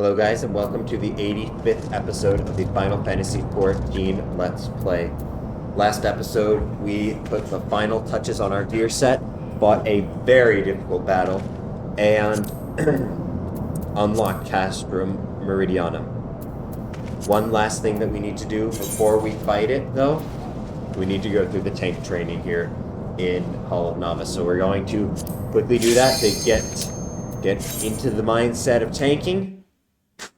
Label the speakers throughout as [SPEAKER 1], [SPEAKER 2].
[SPEAKER 1] Hello guys and welcome to the 85th episode of the Final Fantasy XIV Let's Play. Last episode we put the final touches on our gear set, fought a very difficult battle, and unlocked Castrum Meridianum. One last thing that we need to do before we fight it though, we need to go through the tank training here in Hall of Novice. So we're going to quickly do that to get into the mindset of tanking.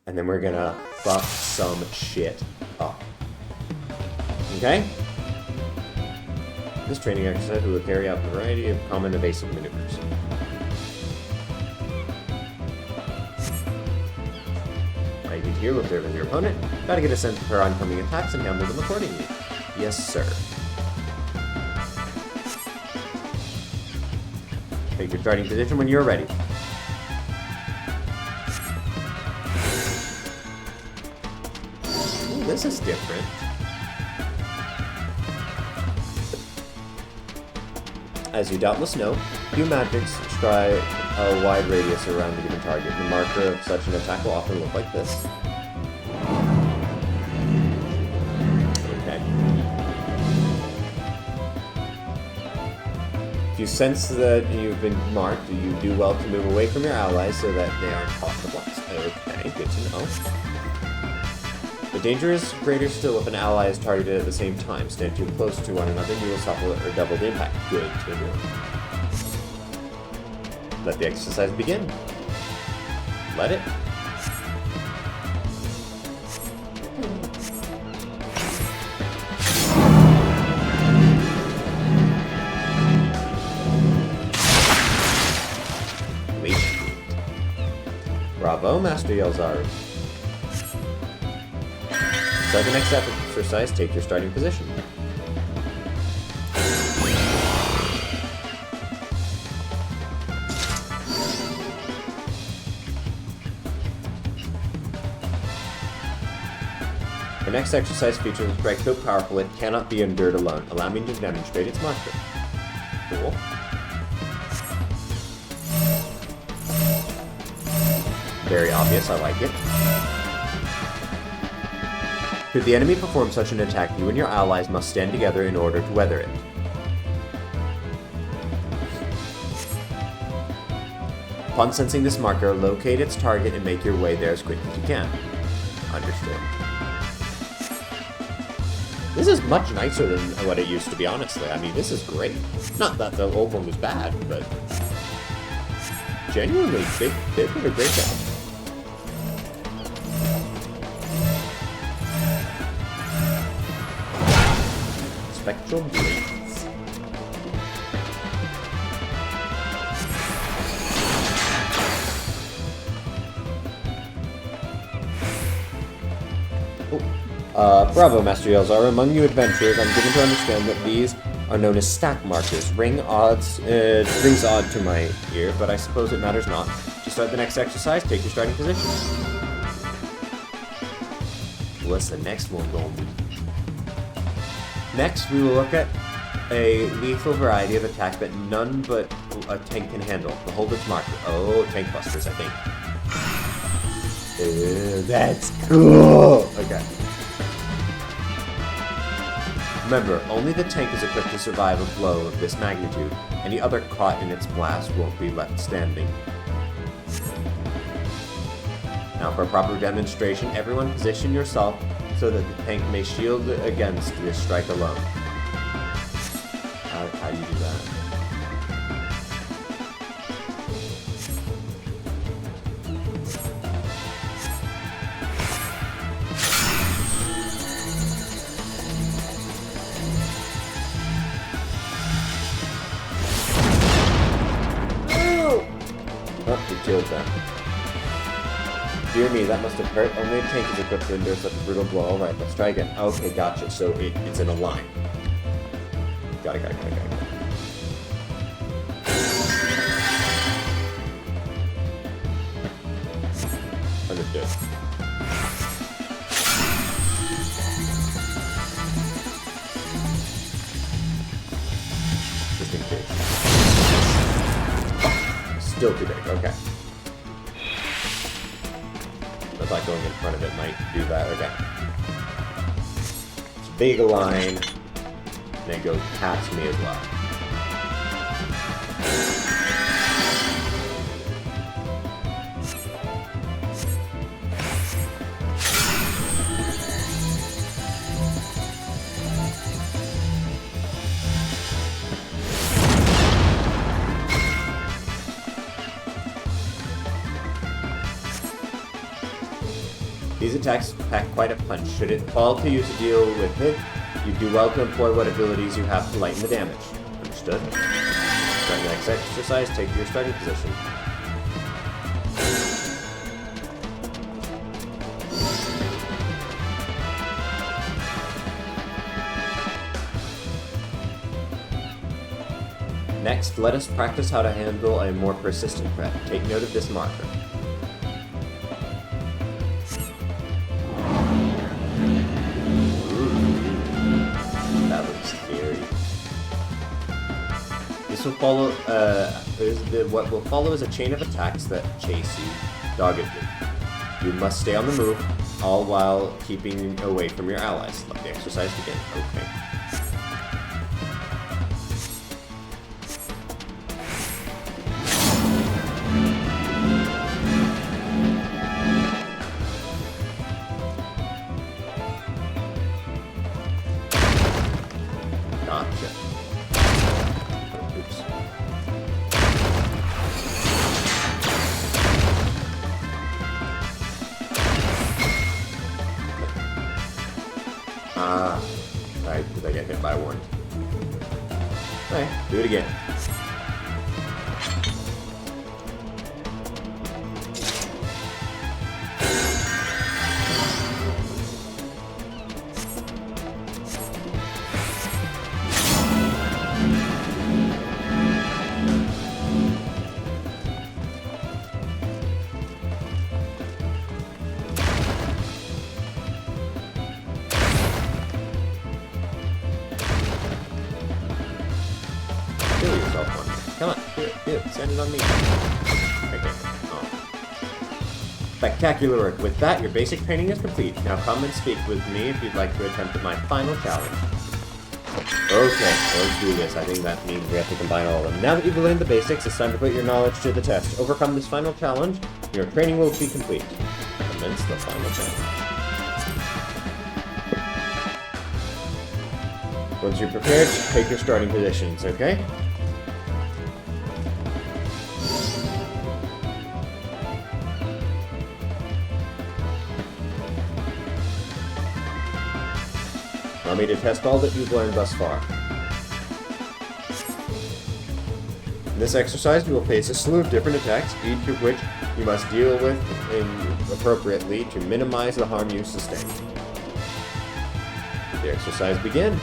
[SPEAKER 1] And then we're gonna fuck some shit up. Okay? This training exercise will carry out a variety of common evasive maneuvers. I need here with observing your opponent. Gotta get a sense of her oncoming attacks and handle them accordingly. Yes, sir. Take your starting position when you're ready. This is different. As you doubtless know, few magics strike a wide radius around a given target. The marker of such an attack will often look like this. Okay. If you sense that you've been marked, you do well to move away from your allies so that they aren't caught in the blocks. Okay, good to know. The danger is greater still if an ally is targeted at the same time. Stand too close to one another, you will suffer or double the impact. Good to know. Let the exercise begin. Let it. Bravo, Master Yelzaru. Start the next exercise, take your starting position. The next exercise features a strike so powerful it cannot be endured alone. Allow me to demonstrate its marker. Cool. Very obvious, I like it. Should the enemy perform such an attack, you and your allies must stand together in order to weather it. Upon sensing this marker, locate its target and make your way there as quick as you can. Understood. This is much nicer than what it used to be, honestly. I mean, this is great. Not that the old one was bad, but genuinely, they did a great job. Spectral blades. Bravo, Master Yelzaru. Among you adventurers, I'm given to understand that these are known as stack markers. Rings odd to my ear, but I suppose it matters not. To start the next exercise, take your starting position. What's the next one going to be? Next, we will look at a lethal variety of attack that none but a tank can handle. Behold its marker. Oh, tank busters, I think. That's cool! Okay. Remember, only the tank is equipped to survive a blow of this magnitude. Any other caught in its blast won't be left standing. Now, for a proper demonstration, everyone position yourself so that the tank may shield against this strike alone. How do you do that? Oh, you killed them. Dear me, that must have hurt. Only a tank is equipped to endure such a brutal blow. Alright, let's try again. Okay, gotcha. So it's in a line. Got it. Understood. Just in case. Still too big, okay. I thought going in front of it might do that. Okay. It's a big line. And it goes past me as well. These attacks pack quite a punch. Should it fall to you to deal with it, you do well to employ what abilities you have to lighten the damage. Understood? During the next exercise, take your starting position. Next, let us practice how to handle a more persistent threat. Take note of this marker. This will follow. What will follow is a chain of attacks that chase you doggedly. You must stay on the move, all while keeping away from your allies. Let the exercise begin. Okay. Gotcha. Oops. Right, because I get hit by one. Okay, do it again. Kill yourself on me. Come on, do it, send it on me. Okay. Oh. Spectacular work. With that, your basic training is complete. Now come and speak with me if you'd like to attempt my final challenge. Okay, let's do this. I think that means we have to combine all of them. Now that you've learned the basics, it's time to put your knowledge to the test. Overcome this final challenge, your training will be complete. Commence the final challenge. Once you're prepared, take your starting positions, okay? Allow me to test all that you've learned thus far. In this exercise, you will face a slew of different attacks, each of which you must deal with appropriately to minimize the harm you sustain. Let the exercise begin.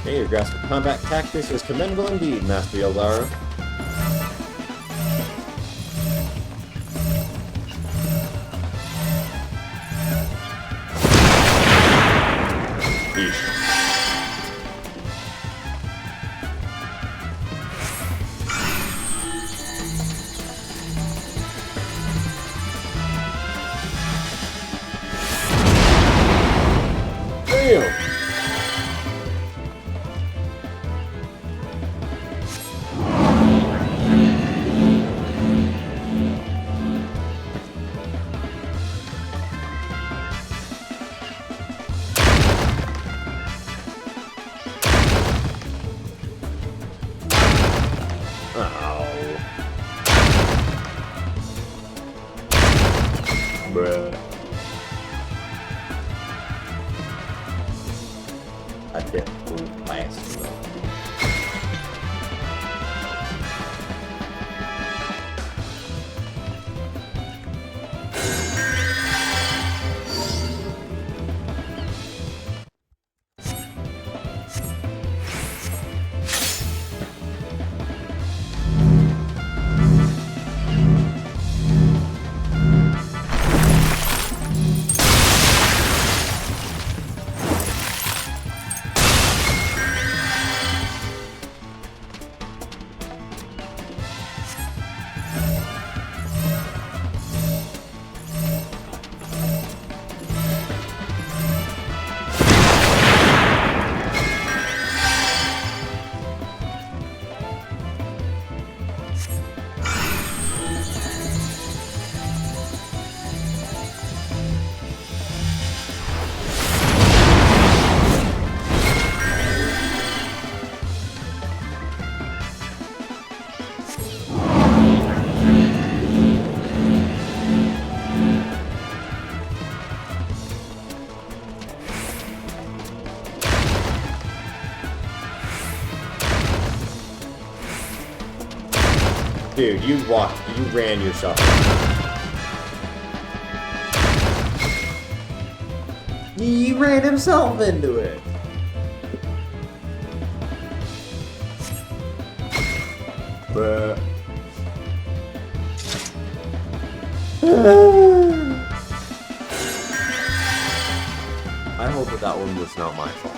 [SPEAKER 1] Okay, your grasp of combat tactics is commendable indeed, Master Yaldara. Yeesh. Damn! Bruh. I get full blast. Dude, you ran yourself. He ran himself into it. Bruh. I hope that one was not my fault.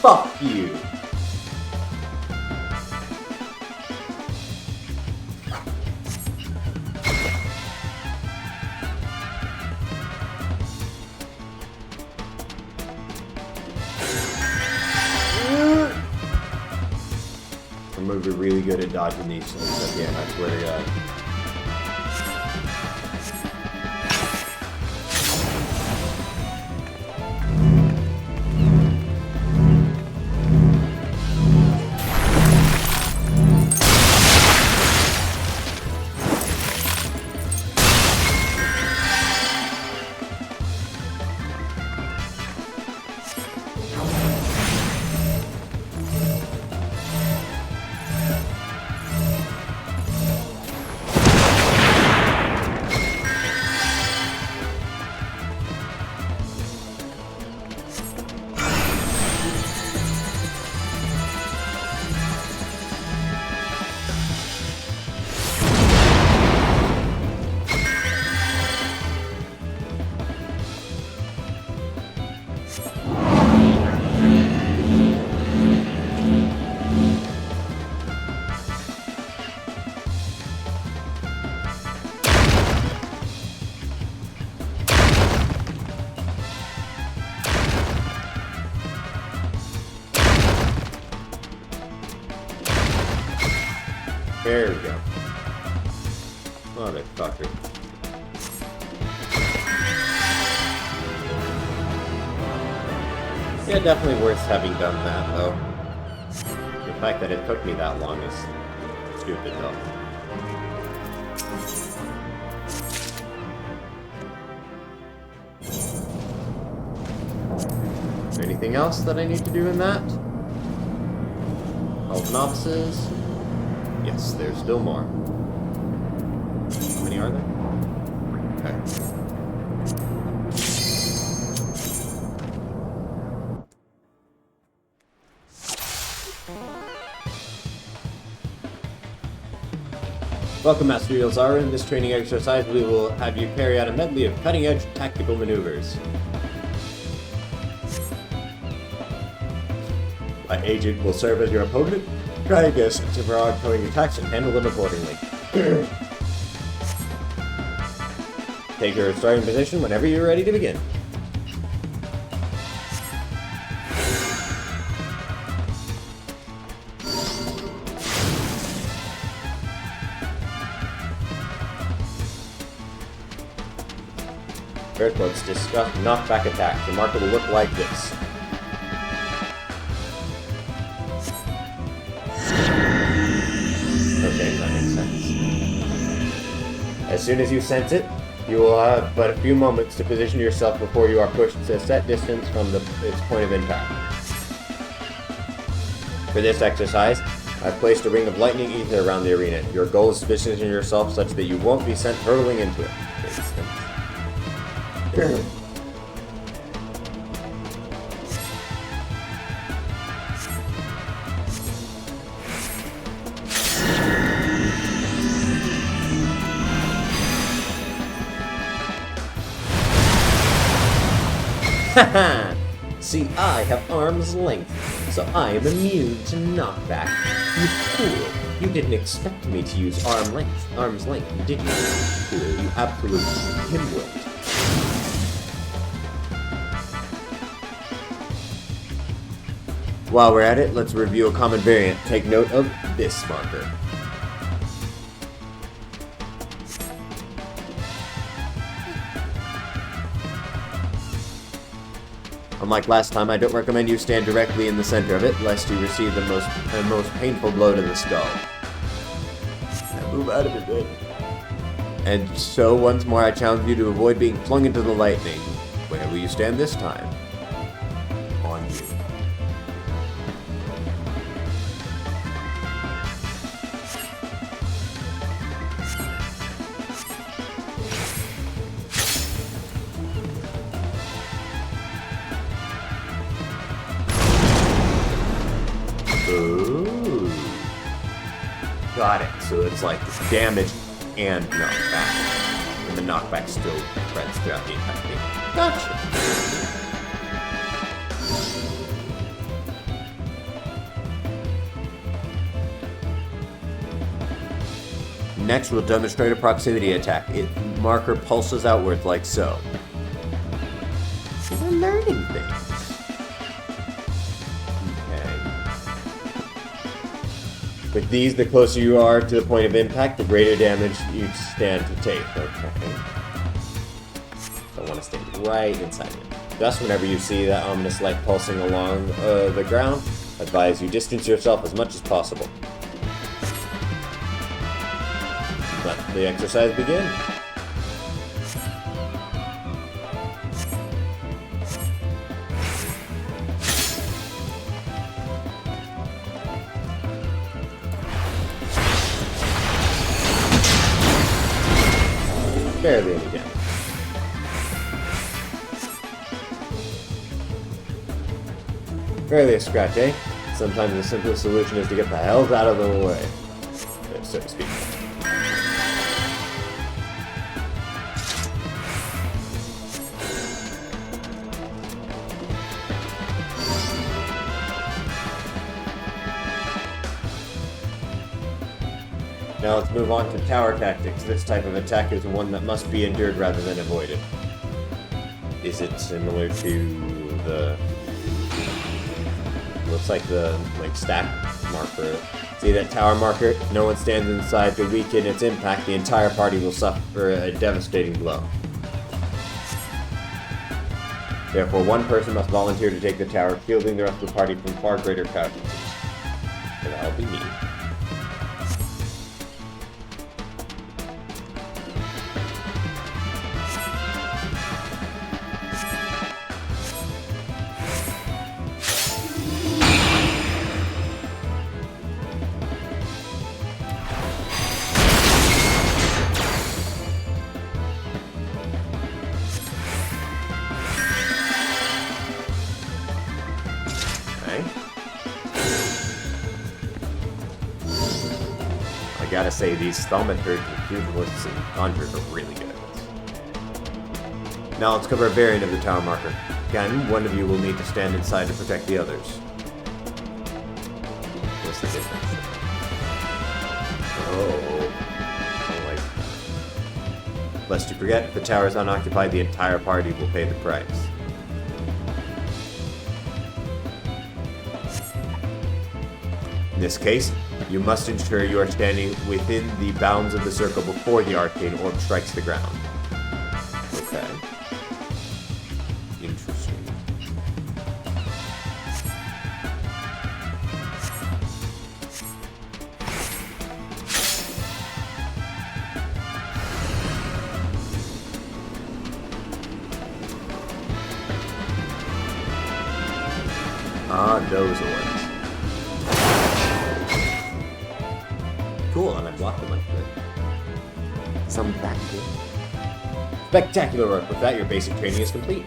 [SPEAKER 1] Fuck you. I'm gonna be really good at dodging these things at the end, I swear to God. There we go. Motherfucker. Yeah, definitely worth having done that, though. The fact that it took me that long is stupid, though. Anything else that I need to do in that? Health novices? Yes, there's still more. How many are there? Okay. Welcome, Master Yelzara. In this training exercise, we will have you carry out a medley of cutting-edge tactical maneuvers. My agent will serve as your opponent. Try against several throwing attacks and handle them accordingly. Take your starting position whenever you're ready to begin. First, let's discuss knockback attacks. The marker will look like this. Okay, that makes sense. As soon as you sense it, you will have but a few moments to position yourself before you are pushed to a set distance from its point of impact. For this exercise, I've placed a ring of lightning ether around the arena. Your goal is to position yourself such that you won't be sent hurtling into it. Haha! See, I have arm's length, so I am immune to knockback. You fool! You didn't expect me to use arm's length, did you? Fool, you absolute himwit. While we're at it, let's review a common variant. Take note of this marker. Unlike last time, I don't recommend you stand directly in the center of it, lest you receive the most painful blow to the skull. Now move out of it, then. And so, once more, I challenge you to avoid being flung into the lightning. Where will you stand this time? On you. Ooh. Got it. So it's like damage and knockback. And the knockback still spreads throughout the entire thing. Gotcha. Next, we'll demonstrate a proximity attack. Marker pulses outward like so. We're learning things. With these, the closer you are to the point of impact, the greater damage you stand to take. Okay. So I want to stay right inside it. Thus, whenever you see that ominous light pulsing along the ground, advise you distance yourself as much as possible. Let the exercise begin. Barely any damage. Barely a scratch, eh? Sometimes the simplest solution is to get the hell out of the way, so to speak. Now let's move on to tower tactics. This type of attack is one that must be endured rather than avoided. Is it similar to the... looks like the stack marker. See that tower marker? If no one stands inside to weaken its impact, the entire party will suffer a devastating blow. Therefore, one person must volunteer to take the tower, shielding the rest of the party from far greater casualties. And that'll be me. I gotta say, these thaumaturgs and pugilists and conjurers are really good at this. Now let's cover a variant of the tower marker. Again, one of you will need to stand inside to protect the others. What's the difference? Oh, like... lest you forget, if the tower is unoccupied, the entire party will pay the price. In this case, you must ensure you are standing within the bounds of the circle before the arcane orb strikes the ground. Okay. Interesting. Ah, those orbs. cool, and I blocked them like good. Some back good. Spectacular work. With that, your basic training is complete.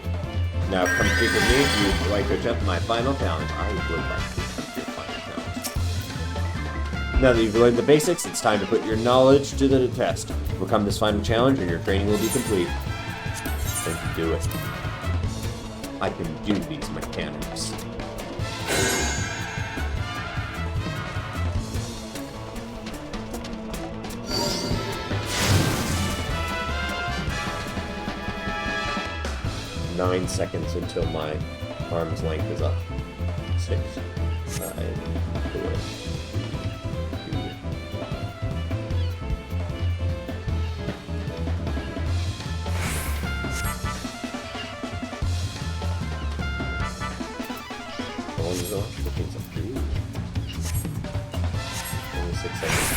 [SPEAKER 1] Now come speak with me if you would like to attempt my final challenge. I would like to attempt your final challenge. Now that you've learned the basics, it's time to put your knowledge to the test. Overcome this final challenge and your training will be complete. Then do it. I can do these mechanics. Nine seconds until my arm's length is up. 6, 5, 4, 3, 2. Phone's off. The thing's up. Only 6 seconds.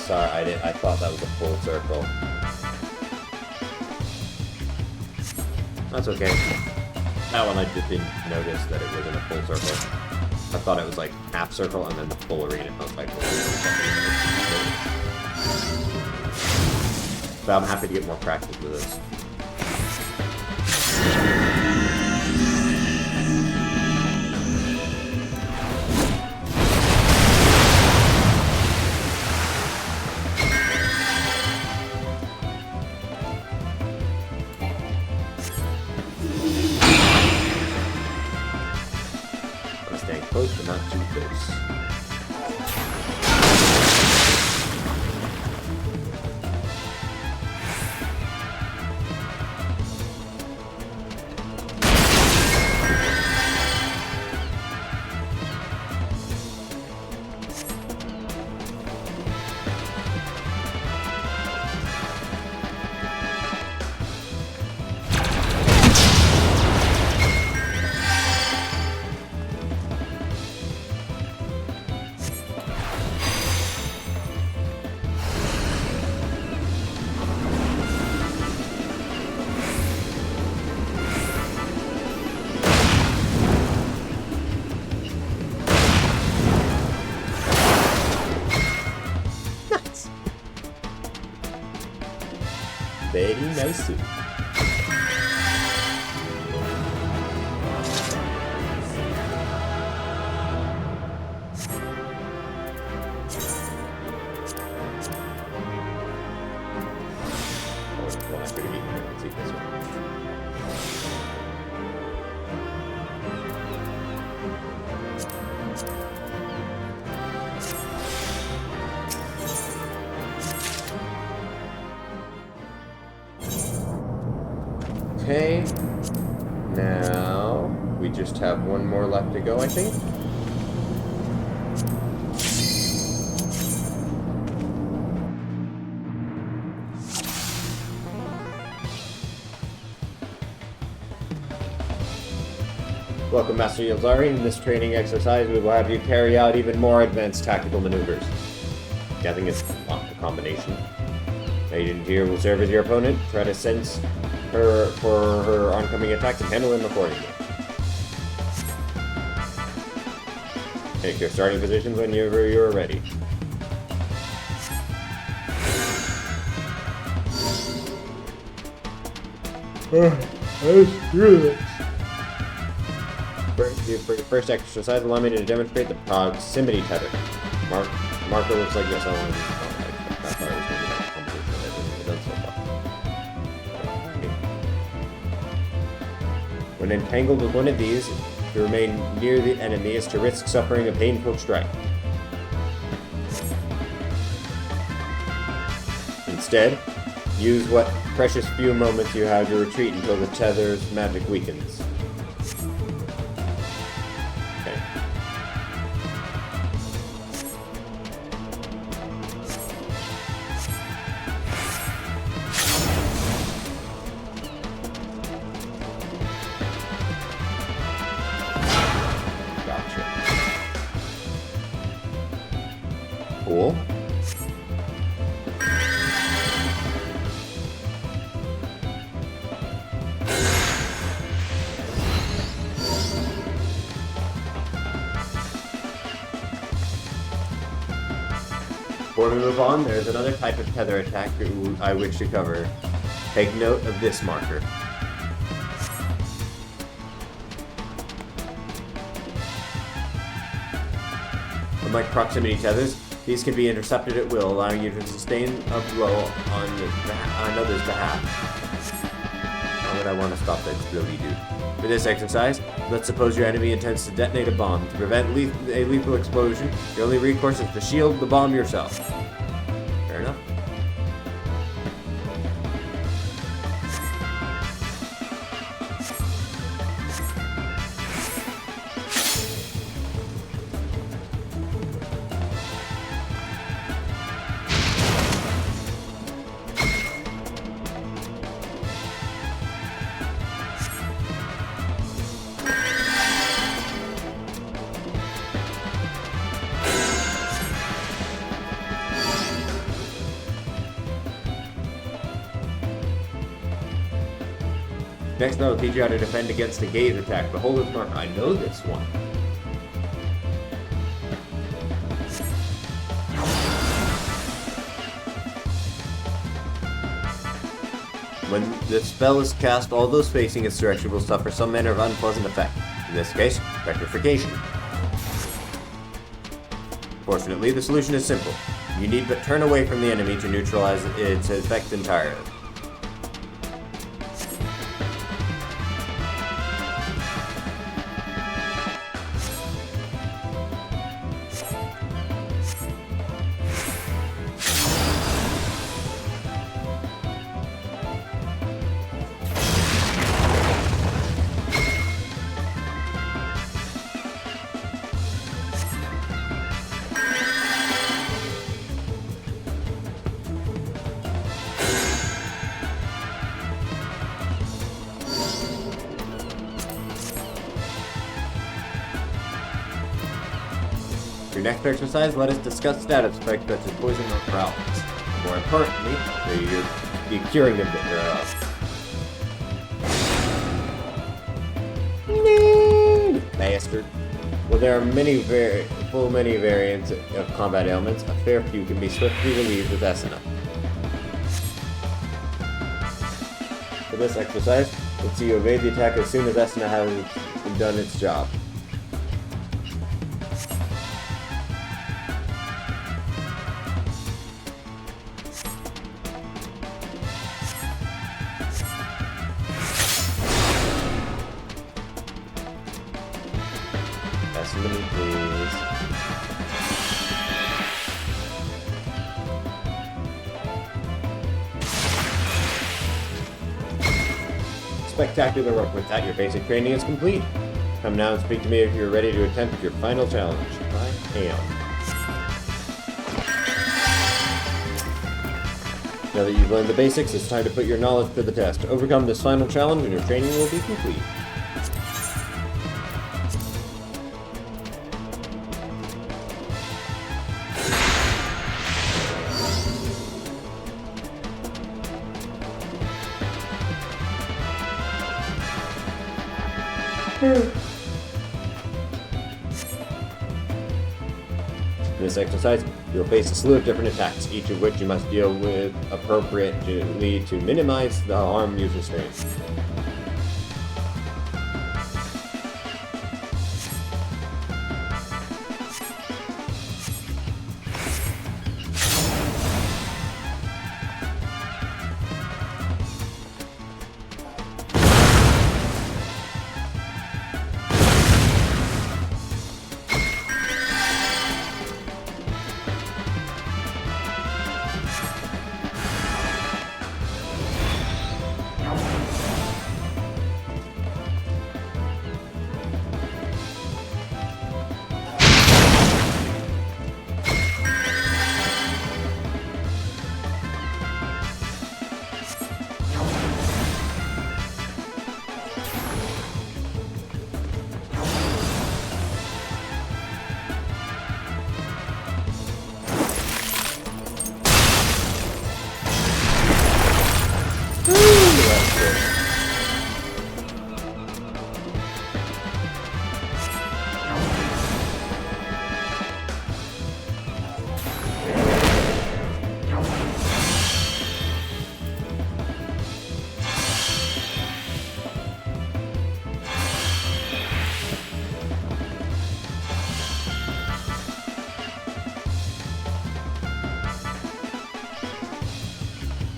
[SPEAKER 1] Sorry, I thought that was a full circle. That's okay. That one I just didn't notice that it wasn't a full circle. I thought it was like half circle and then the full arena. I was like, but I'm happy to get more practice with this. Close, but not too close. Very nice. Okay, now we just have one more left to go, I think. Welcome, Master Yelzari. In this training exercise, we will have you carry out even more advanced tactical maneuvers. I think it's a combination. Agent here will serve as your opponent. Try to sense her for her oncoming attacks and handle them accordingly. Take your starting positions whenever you're ready. Let's do this. For your first exercise, allow me to demonstrate the proximity tether. Marker looks like this. I want to do that part was going to be like competition of everything we've done so far. When entangled with one of these, to remain near the enemy is to risk suffering a painful strike. Instead, use what precious few moments you have to retreat until the tether's magic weakens. Okay. Gotcha. Cool. Before we move on, there's another type of tether attack I wish to cover. Take note of this marker. Unlike proximity tethers, these can be intercepted at will, allowing you to sustain a blow on others' behalf. Why would I want to stop that explodey dude? For this exercise, let's suppose your enemy intends to detonate a bomb. To prevent a lethal explosion, your only recourse is to shield the bomb yourself. Fair enough. Next, I will teach you how to defend against a gaze attack. Behold this marker. I know this one. When the spell is cast, all those facing its direction will suffer some manner of unpleasant effect. In this case, petrification. Fortunately, the solution is simple. You need but turn away from the enemy to neutralize its effect entirely. Your next exercise, let us discuss status effects such as poison or paralysis. More importantly, the curing them thereof. Bastard. Well, there are many variants of combat ailments. A fair few can be swiftly relieved with Esena. For this exercise, let's see you evade the attack as soon as Esena has done its job. Esena, please. Spectacular work. With that, your basic training is complete. Come now and speak to me if you're ready to attempt your final challenge. I am. Now that you've learned the basics, it's time to put your knowledge to the test. Overcome this final challenge and your training will be complete. In this exercise, you'll face a slew of different attacks, each of which you must deal with appropriately to minimize the harm you sustain.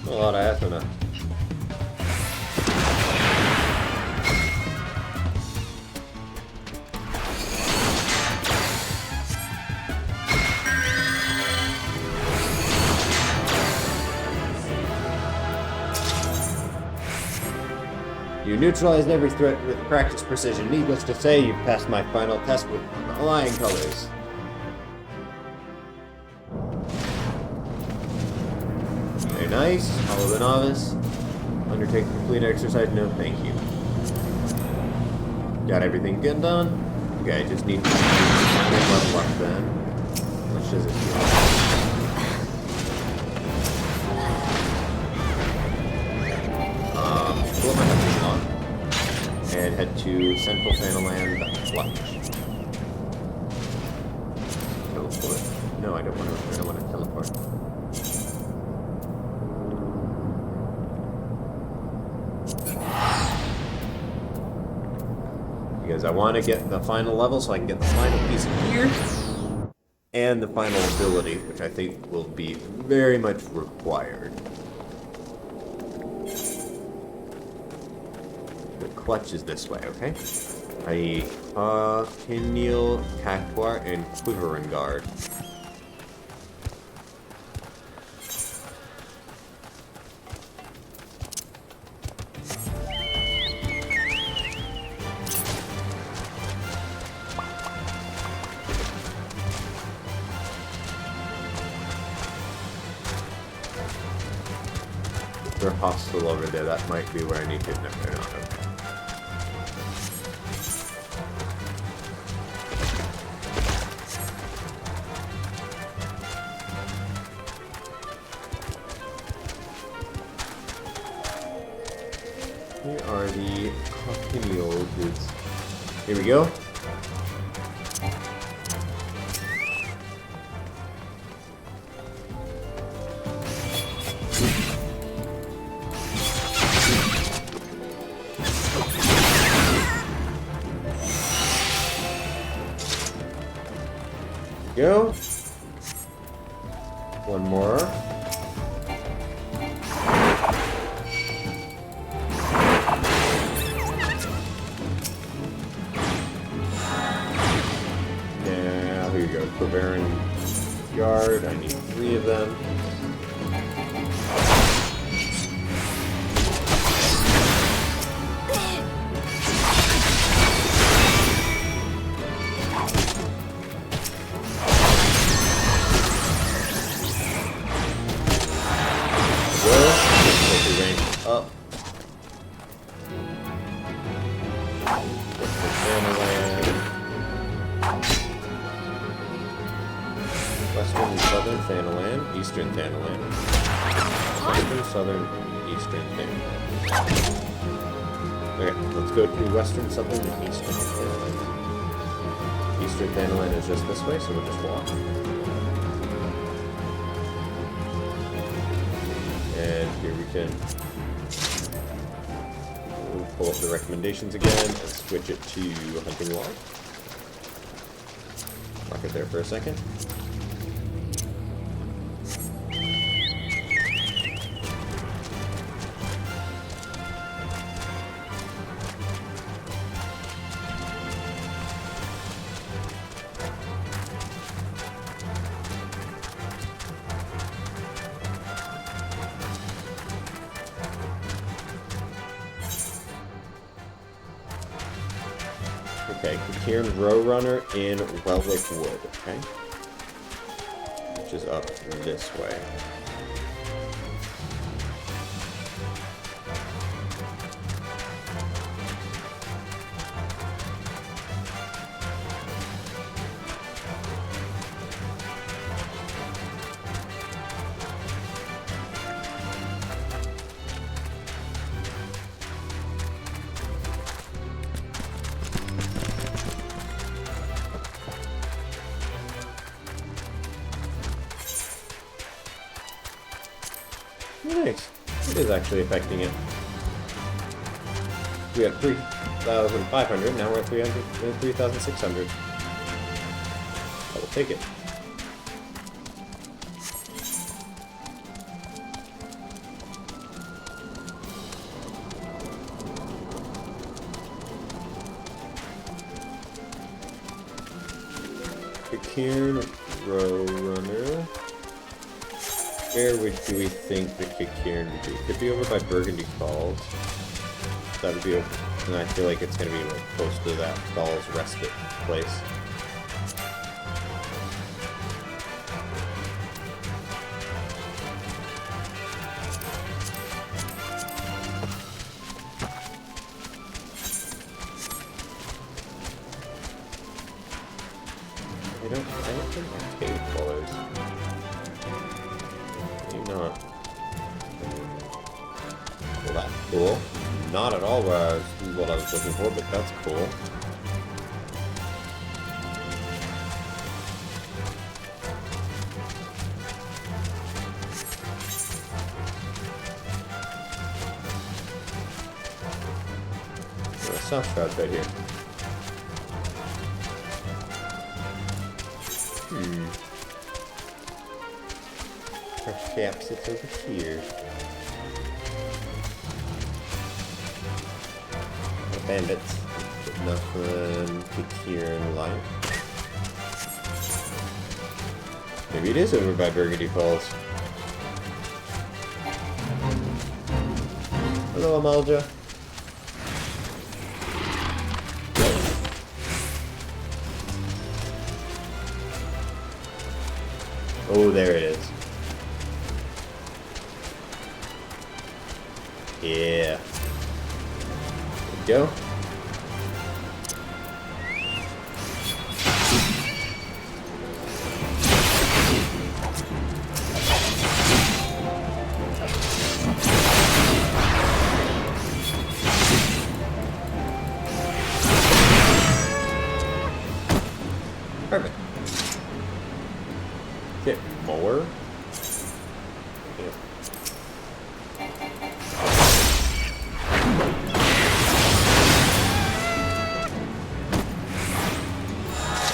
[SPEAKER 1] A lot of Athena. You neutralized every threat with practice precision. Needless to say, you've passed my final test with flying colors. Very nice. Follow the novice. Undertake the complete exercise. No, thank you. Got everything good done. Okay, I just need to level up then. How much does it feel? Pull up my message on and head to Central Fanaland Clutch. Teleport. No, I don't want to teleport. Because I want to get the final level so I can get the final piece of gear and the final ability, which I think will be very much required. Clutch is this way, okay? I Pineal, Cactuar, and Quivering Guard. They're hostile over there. That might be where I need to. No, they're not. Okay. Here are the Pineal dudes. Here we go. Go. One more. Now here you go. Quivering Guard. I need 3 of them. Up. Western and Southern Thanaland, Eastern Thanaland. Western, Southern, Eastern Thanaland. Okay, let's go to Western, Southern, and Eastern Thanaland. Eastern Thanaland is just this way, so we'll just walk. And here we can pull up the recommendations again and switch it to hunting log. Mark it there for a second. Okay, Cairn Row Runner in Welwick Wood, okay? Which is up this way. Nice. It is actually affecting it. We have 3,500, now we're at 3,600. I will take it. Cairn Row Runner. Where do we think the Cairn would be? It could be over by Burgundy Falls. That would be over, and I feel like it's going to be like close to that Falls respite place. I don't think that's cave dwellers. Not. Well, that's cool. Not at all what I was looking for, but that's cool. Oh, South Shroud's right here. Perhaps it's over here. Bandits. Nothing to here in life. Maybe it is over by Burgundy Falls. Hello, Amalja. Oh, there it is. Yeah. There we go. Perfect. Get more. Yeah.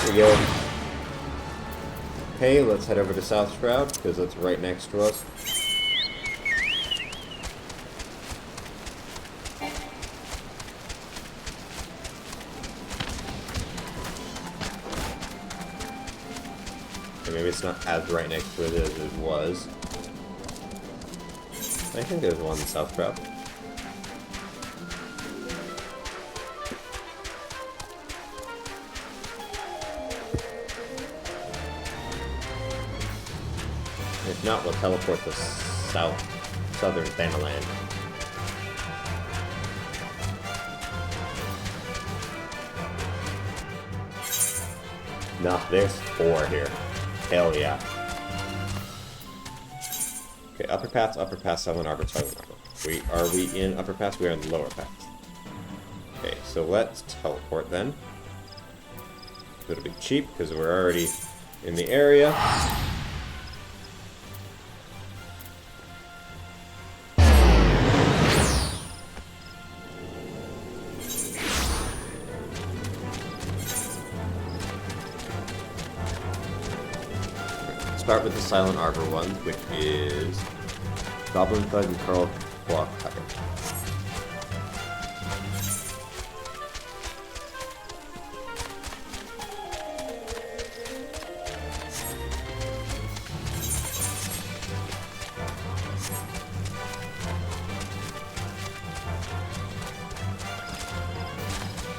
[SPEAKER 1] There we go. Okay, let's head over to South Shroud because it's right next to us. Maybe it's not as right next to it as it was. I think there's one in South Shroud. If not, we'll teleport to southern Thanaland. Nah, there's 4 here. Hell yeah. Okay, upper path, southern arbor, southern arbor. Are we in upper path? We are in the lower path. Okay, so let's teleport then. It'll be cheap because we're already in the area. start with the Silent Arbor ones, which is Goblin Thug and Curl Claw Cutter.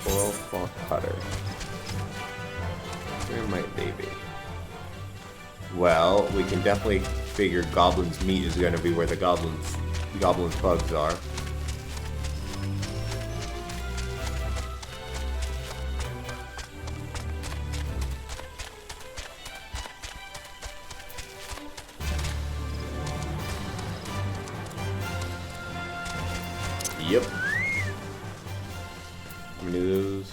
[SPEAKER 1] Coral Claw Cutter. Where might they be? Well, we can definitely figure Goblin's meat is going to be where the Goblin's bugs are. Yep. How many of those?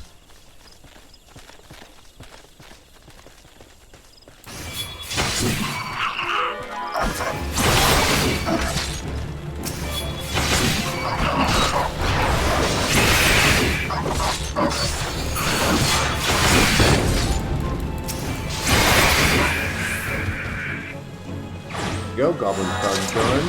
[SPEAKER 1] Go, Goblin Bug Gun.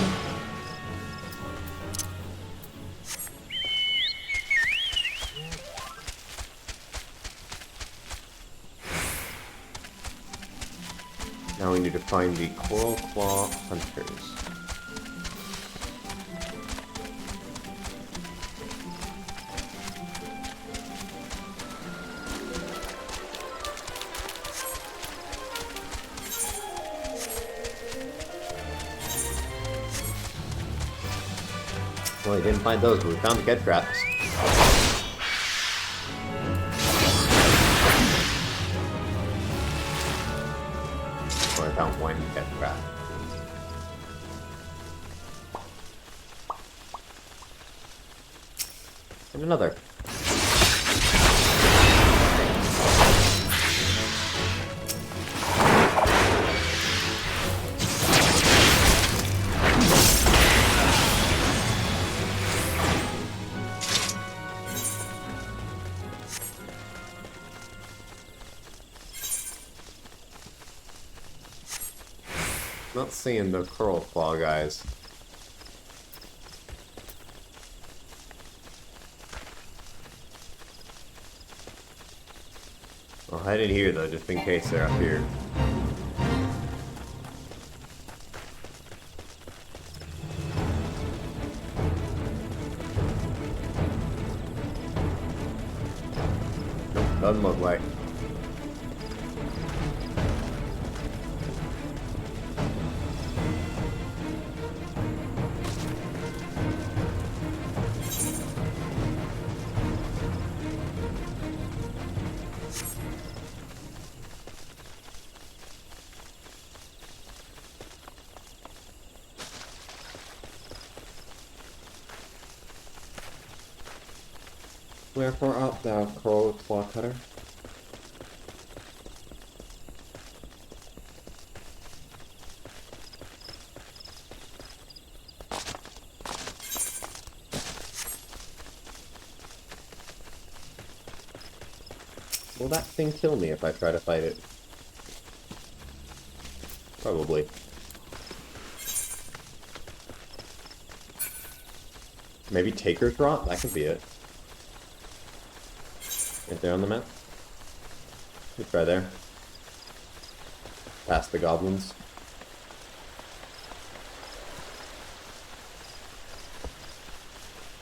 [SPEAKER 1] Now we need to find the Coral Claw Hunters. Well, we didn't find those, but we found the Get Traps. Well, I found one Get Trap. And another. Not seeing the Coral Claw guys. I'll hide in here though, just in case they're up here. Nope, doesn't look like. Wherefore art thou, Coral Claw Cutter? Will that thing kill me if I try to fight it? Probably. Maybe Taker's Rot? That could be it. Right there on the map. Let's try there. Past the goblins.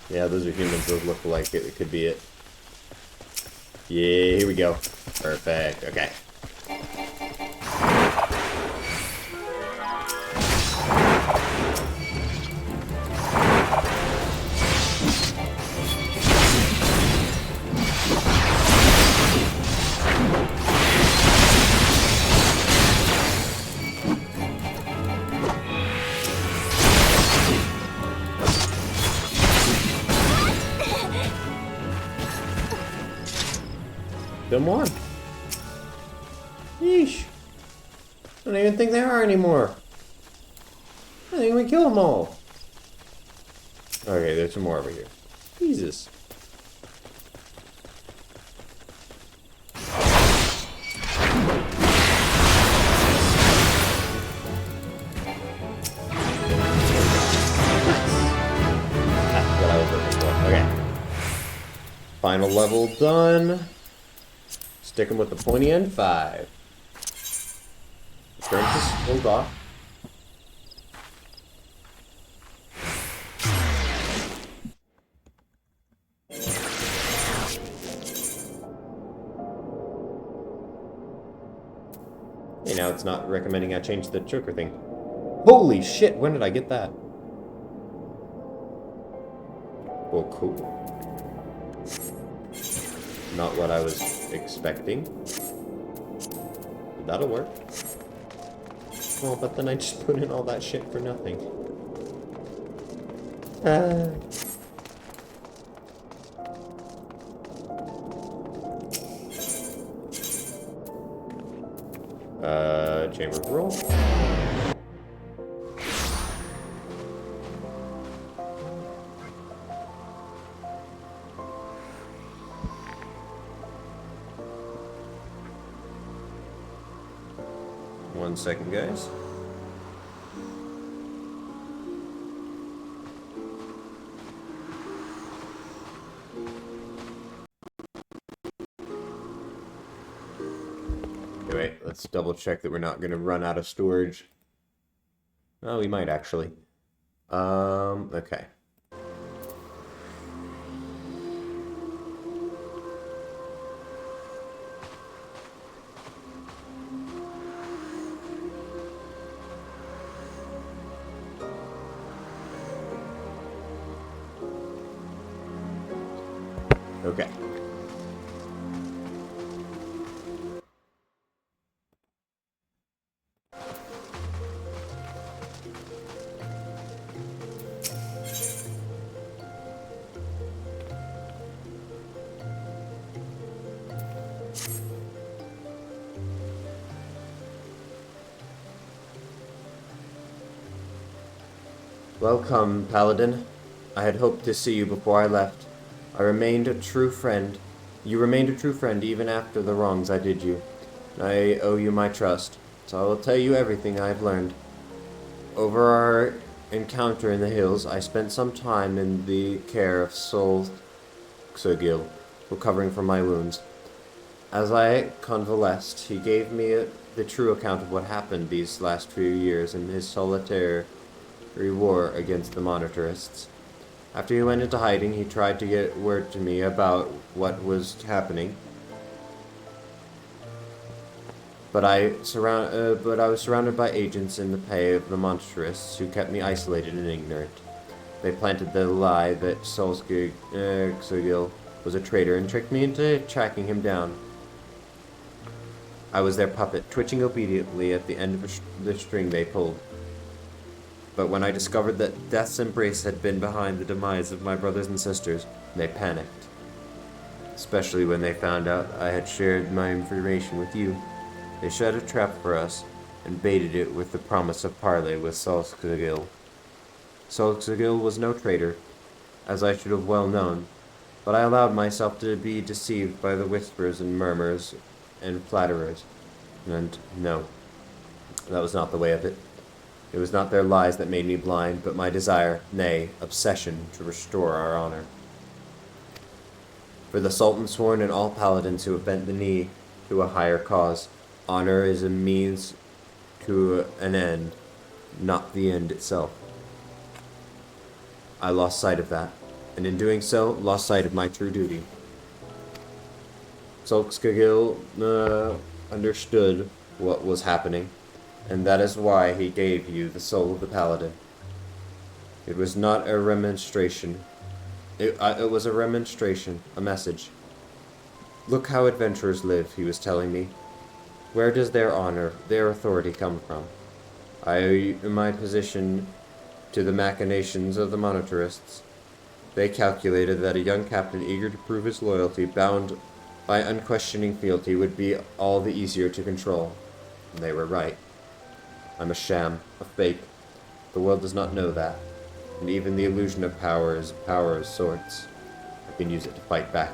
[SPEAKER 1] Yeah, those are humans. Those look like it could be it. Yeah, here we go. Perfect. Okay. Still more. Yeesh. I don't even think there are any more. I think we killed them all. Okay, there's some more over here. Jesus. Final level done. Sticking with the pointy end 5. Turn to hold off. Hey, now it's not recommending I change the choker thing. Holy shit, when did I get that? Well, cool. Not what I was expecting. That'll work. Oh, but then I just put in all that shit for nothing. Chamber of roll. One second, guys. Wait, let's double check that we're not going to run out of storage. Oh, we might actually. Okay. Okay. Welcome, Paladin. I had hoped to see you before I left. I remained a true friend. You remained a true friend even after the wrongs I did you. I owe you my trust, so I will tell you everything I have learned. Over our encounter in the hills, I spent some time in the care of Sol Xogil, recovering from my wounds. As I convalesced, he gave me the true account of what happened these last few years in his solitary war against the monitorists. After he went into hiding, he tried to get word to me about what was happening. But I was surrounded by agents in the pay of the monitorists who kept me isolated and ignorant. They planted the lie that Xogil was a traitor and tricked me into tracking him down. I was their puppet, twitching obediently at the end of the string they pulled. But when I discovered that Death's Embrace had been behind the demise of my brothers and sisters, they panicked. Especially when they found out I had shared my information with you. They set a trap for us and baited it with the promise of parley with Sol Xogil. Sol Xogil was no traitor, as I should have well known, but I allowed myself to be deceived by the whispers and murmurs and flatterers. And no, that was not the way of it. It was not their lies that made me blind, but my desire, nay, obsession, to restore our honor. For the Sultan sworn and all paladins who have bent the knee to a higher cause, honor is a means to an end, not the end itself. I lost sight of that, and in doing so, lost sight of my true duty. Sol Xogil understood what was happening, and that is why he gave you the soul of the paladin. It was not a remonstration. It was a remonstration, a message. Look how adventurers live, he was telling me. Where does their honor, their authority come from? I owe my position to the machinations of the monitorists. They calculated that a young captain eager to prove his loyalty, bound by unquestioning fealty, would be all the easier to control. And they were right. I'm a sham, a fake. The world does not know that. And even the illusion of power is power of sorts. I can use it to fight back.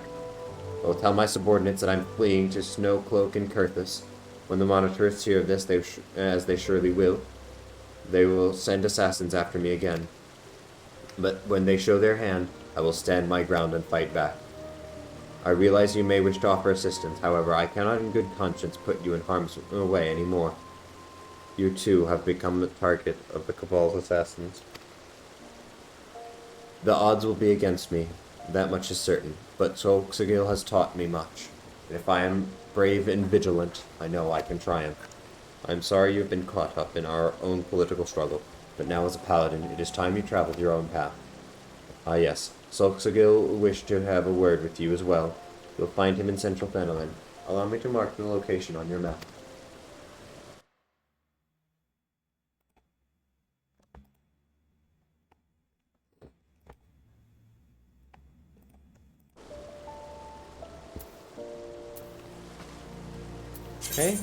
[SPEAKER 1] I will tell my subordinates that I'm fleeing to Snowcloak and Kurthus. When the monitorists hear of this, as they surely will, they will send assassins after me again. But when they show their hand, I will stand my ground and fight back. I realize you may wish to offer assistance, however, I cannot in good conscience put you in harm's way anymore. You too have become the target of the Cabal's assassins. The odds will be against me, that much is certain, but Solxagil has taught me much, and if I am brave and vigilant, I know I can triumph. I am sorry you have been caught up in our own political struggle, but now as a paladin, it is time you traveled your own path. Ah yes, Solxagil wished to have a word with you as well. You'll find him in central Fenelin. Allow me to mark the location on your map. Okay.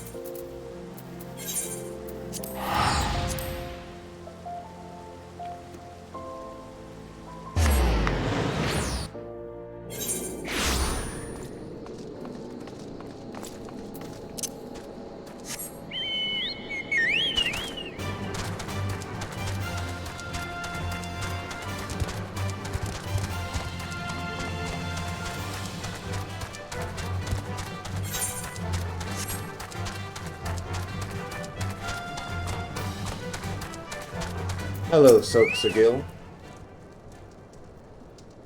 [SPEAKER 1] Hello, Solxagil.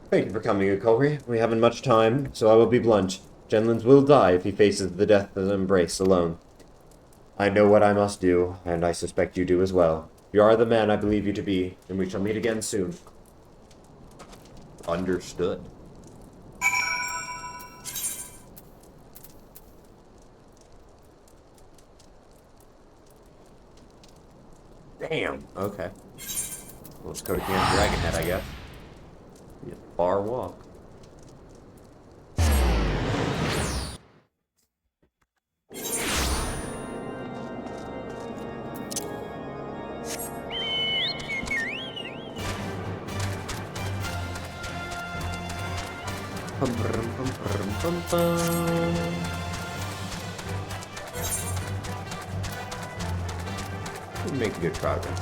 [SPEAKER 1] Thank you for coming, Ukori. We haven't much time, so I will be blunt. Genlins will die if he faces the death of the embrace alone. I know what I must do, and I suspect you do as well. You are the man I believe you to be, and we shall meet again soon. Understood. Damn. Okay. Let's go to Camp Dragonhead, I guess. Be a far walk. Bum, bum, bum, bum, bum. We're making good progress.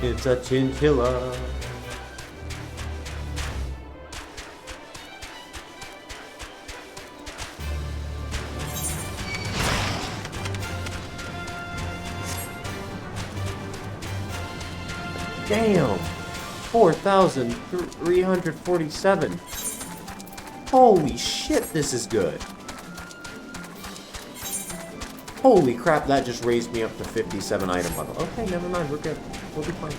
[SPEAKER 1] It's a chinchilla. Damn! 4,347. Holy shit, this is good. Holy crap, that just raised me up to 57 item level. Okay, never mind, we're good. We'll be fine.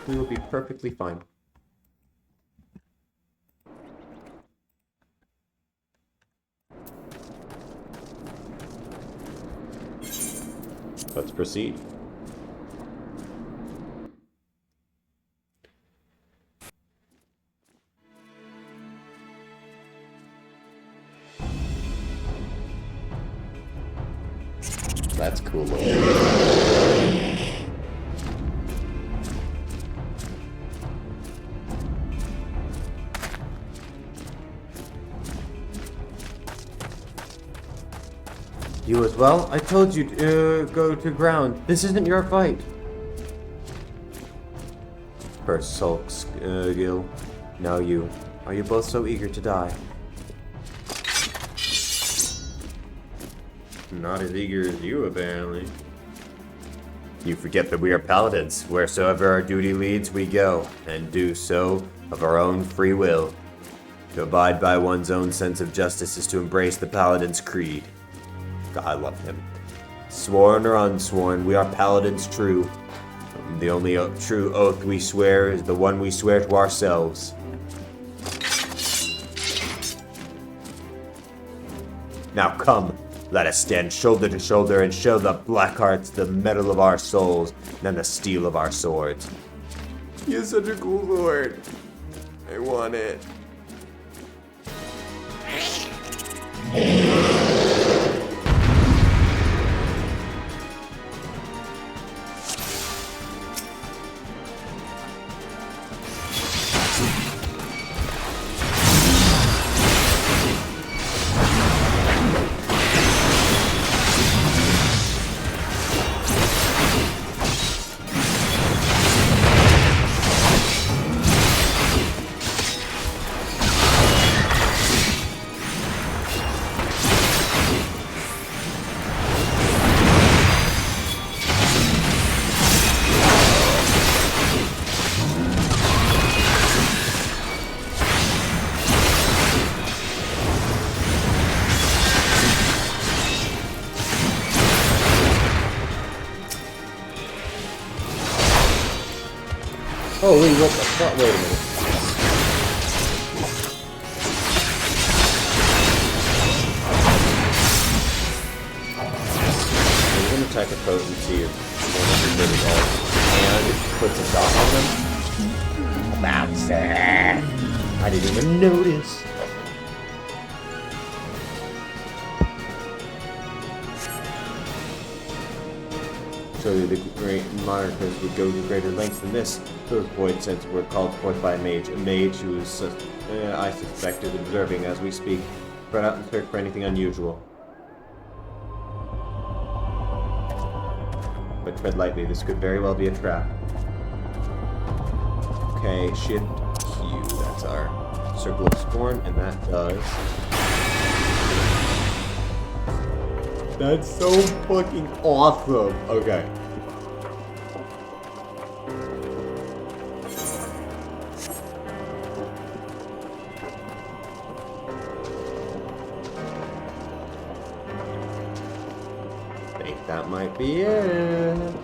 [SPEAKER 1] We will be perfectly fine. Let's proceed. That's cool looking. You as well? I told you to go to ground. This isn't your fight. First Solxagil, now you. Are you both so eager to die? Not as eager as you, apparently. You forget that we are paladins. Wheresoever our duty leads, we go, and do so of our own free will. To abide by one's own sense of justice is to embrace the paladin's creed. God, I love him. Sworn or unsworn, we are paladins true. The only true oath we swear is the one we swear to ourselves. Now come, let us stand shoulder to shoulder and show the black hearts the metal of our souls and the steel of our swords. He is such a cool sword. I want it. Holy, what the fuck? Wait a minute. I'm going to attack a potency of 130 and it puts a dot on them. That's it. I didn't even notice. Surely the great monarchs would go to greater lengths than this. Those void sense were called forth by a mage who is, I suspect, is observing as we speak. Spread out and search for anything unusual. But tread lightly, this could very well be a trap. Okay, Shift Q, that's our Circle of Scorn, and that does... That's so fucking awesome! Okay. I think that might be it.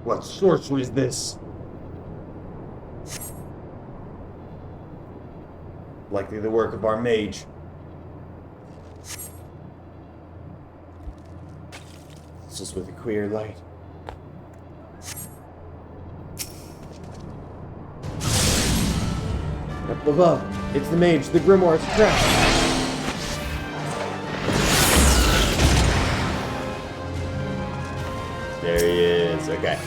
[SPEAKER 1] What sorcery is this? Likely the work of our mage. It's just with a queer light. Up above, it's the mage, the grimoire's trap. There he is, okay.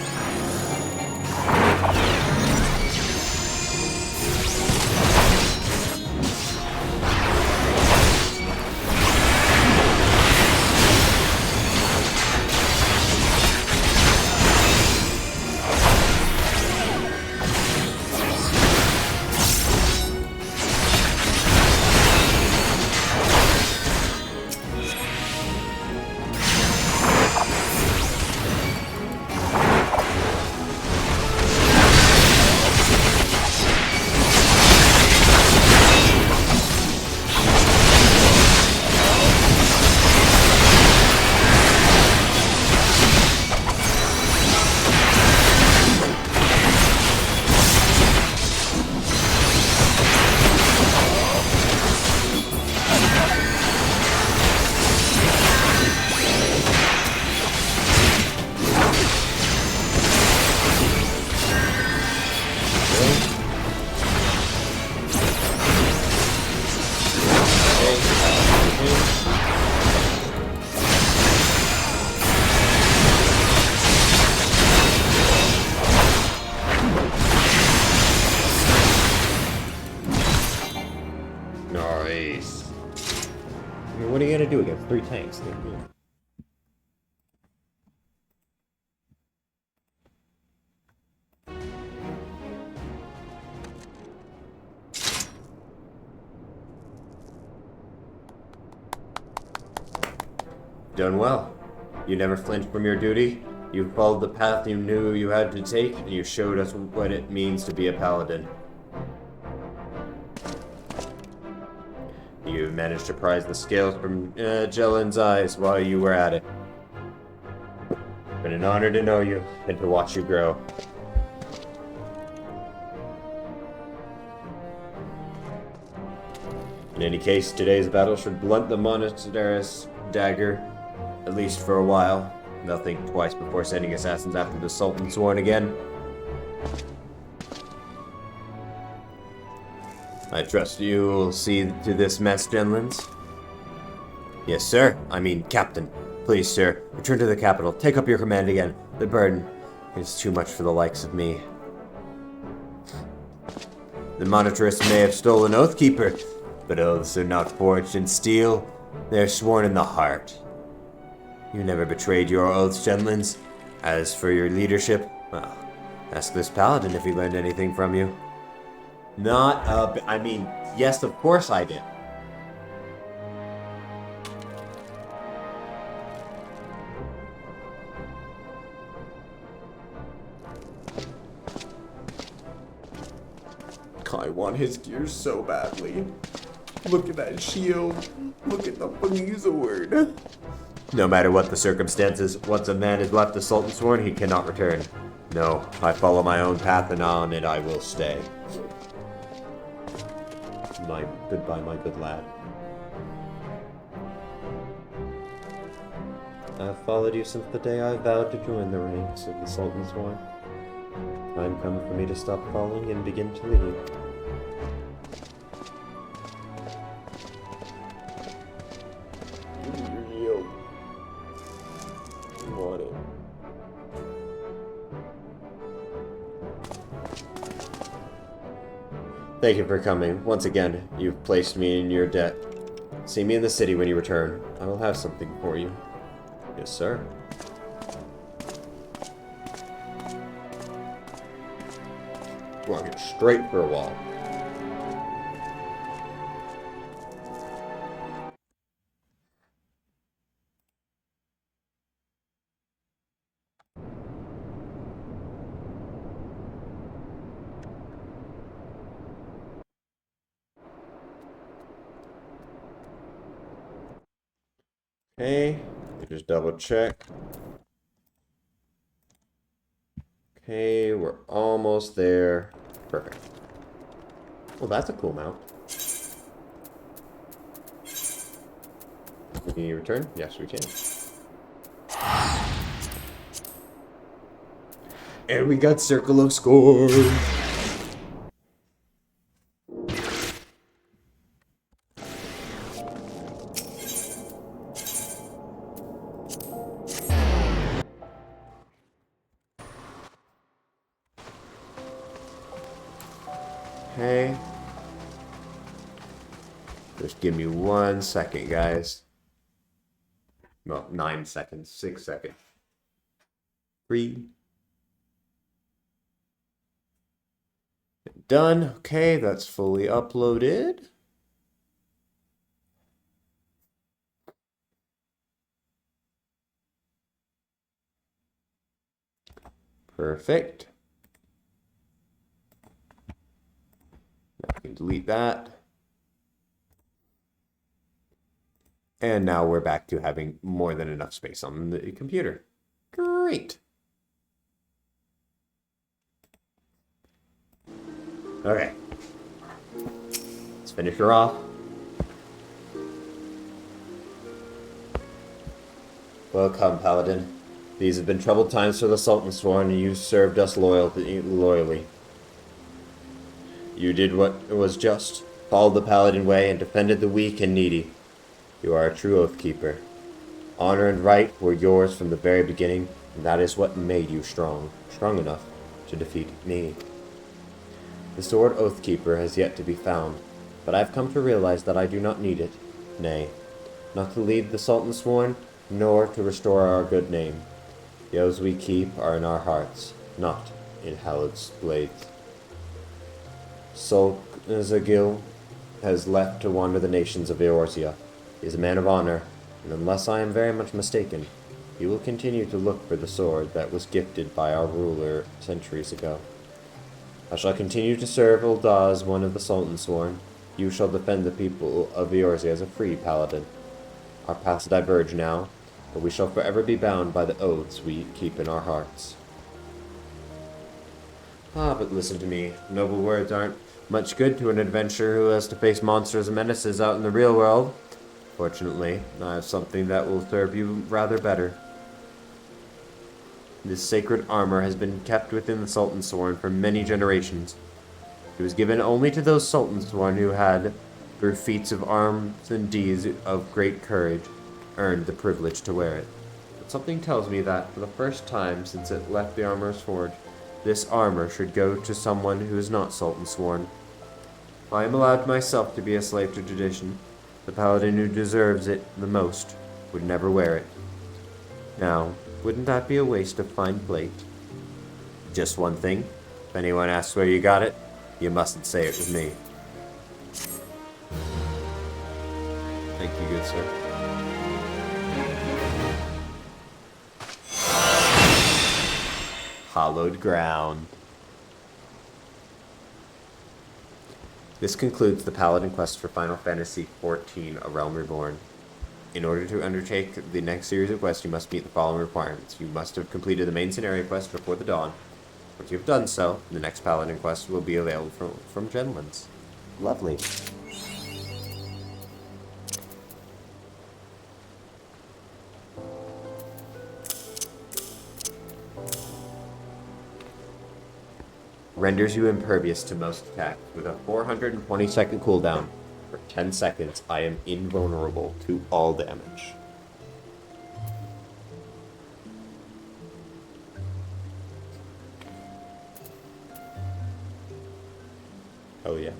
[SPEAKER 1] Nice. I mean, what are you gonna do against 3 tanks? Done well. You never flinched from your duty. You followed the path you knew you had to take, and you showed us what it means to be a paladin. You managed to prise the scales from Jellen's eyes while you were at it. It's been an honor to know you and to watch you grow. In any case, today's battle should blunt the monastery's dagger, at least for a while. They'll think twice before sending assassins after the Sultan sworn again. I trust you'll see to this mess, Genlins? Yes, sir. I mean, Captain. Please, sir, return to the capital. Take up your command again. The burden is too much for the likes of me. The monetarist may have stolen Oathkeeper, but oaths are not forged in steel. They're sworn in the heart. You never betrayed your oaths, Genlins. As for your leadership, well, ask this paladin if he learned anything from you. I mean, yes, of course I did. I want his gear so badly. Look at that shield. Look at the fucking sword. No matter what the circumstances, once a man has left the Sultan's sworn, he cannot return. No, I follow my own path, and on it I will stay. Goodbye, my good lad. I've followed you since the day I vowed to join the ranks of the Sultan's sworn. Time come for me to stop following and begin to lead. Thank you for coming. Once again, you've placed me in your debt. See me in the city when you return. I will have something for you. Yes, sir. Walking straight for a wall. Okay, just double check. Okay, we're almost there. Perfect. Well, that's a cool mount. Can you return? Yes, we can. And we got Circle of Scores. Okay. Just give me 1 second, guys. Well, 9 seconds, 6 seconds. 3. Done. Okay, that's fully uploaded. Perfect. I can delete that. And now we're back to having more than enough space on the computer. Great. Okay. Let's finish her off. Welcome, Paladin. These have been troubled times for the Sultan Sworn, and you served us loyally. You did what was just, followed the Paladin way, and defended the weak and needy. You are a true oath keeper. Honor and right were yours from the very beginning, and that is what made you strong enough to defeat me. The sword Oathkeeper has yet to be found, but I've come to realize that I do not need it. Nay, not to lead the Sultan Sworn, nor to restore our good name. The oaths we keep are in our hearts, not in hallowed blades. Zagil has left to wander the nations of Eorzea. He is a man of honor, and unless I am very much mistaken, he will continue to look for the sword that was gifted by our ruler centuries ago. I shall continue to serve Uldaz, one of the Sultan Sworn. You shall defend the people of Eorzea as a free paladin. Our paths diverge now, but we shall forever be bound by the oaths we keep in our hearts. Ah, but listen to me. Noble words aren't much good to an adventurer who has to face monsters and menaces out in the real world. Fortunately, I have something that will serve you rather better. This sacred armor has been kept within the Sultansworn for many generations. It was given only to those Sultansworn who had, through feats of arms and deeds of great courage, earned the privilege to wear it. But something tells me that, for the first time since it left the Armorer's Forge, this armor should go to someone who is not Sultansworn. If I am allowed myself to be a slave to tradition, the paladin who deserves it the most would never wear it. Now, wouldn't that be a waste of fine plate? Just one thing. If anyone asks where you got it, you mustn't say it was me. Thank you, good sir. Hallowed ground. This concludes the Paladin quest for Final Fantasy XIV: A Realm Reborn. In order to undertake the next series of quests, you must meet the following requirements. You must have completed the main scenario quest before the dawn. Once you have done so, the next Paladin quest will be available from Genlands. Lovely. Renders you impervious to most attacks. With a 420-second cooldown, for 10 seconds, I am invulnerable to all damage. Oh yeah.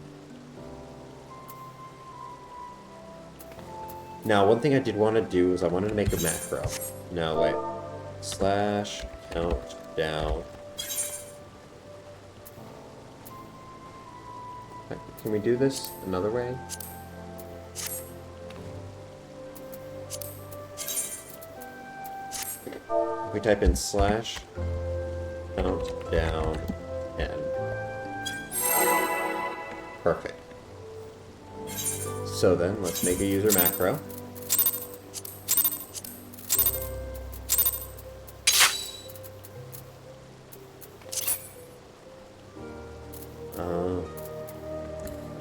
[SPEAKER 1] Now, one thing I did want to do is I wanted to make a macro. No, wait. Slash countdown. Can we do this another way? We type in slash countdown n. Perfect. So then, let's make a user macro.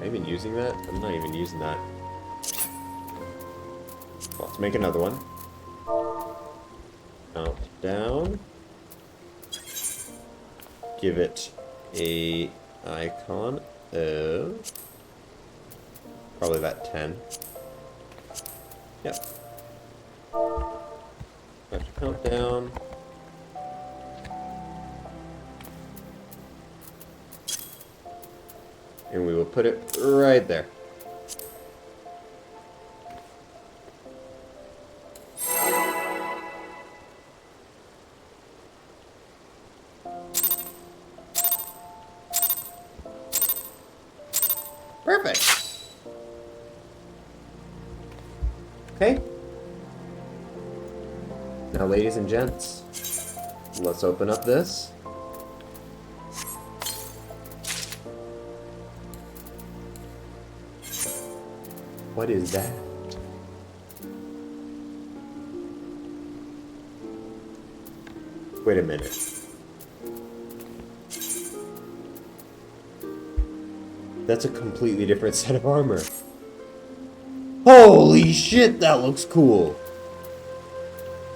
[SPEAKER 1] Am I even using that? I'm not even using that. Well, let's make another one. Countdown. Give it a icon of probably about 10. Yep. Let's countdown. And we will put it right there. Perfect. Okay. Now, ladies and gents, let's open up this. What is that? Wait a minute. That's a completely different set of armor. Holy shit, that looks cool.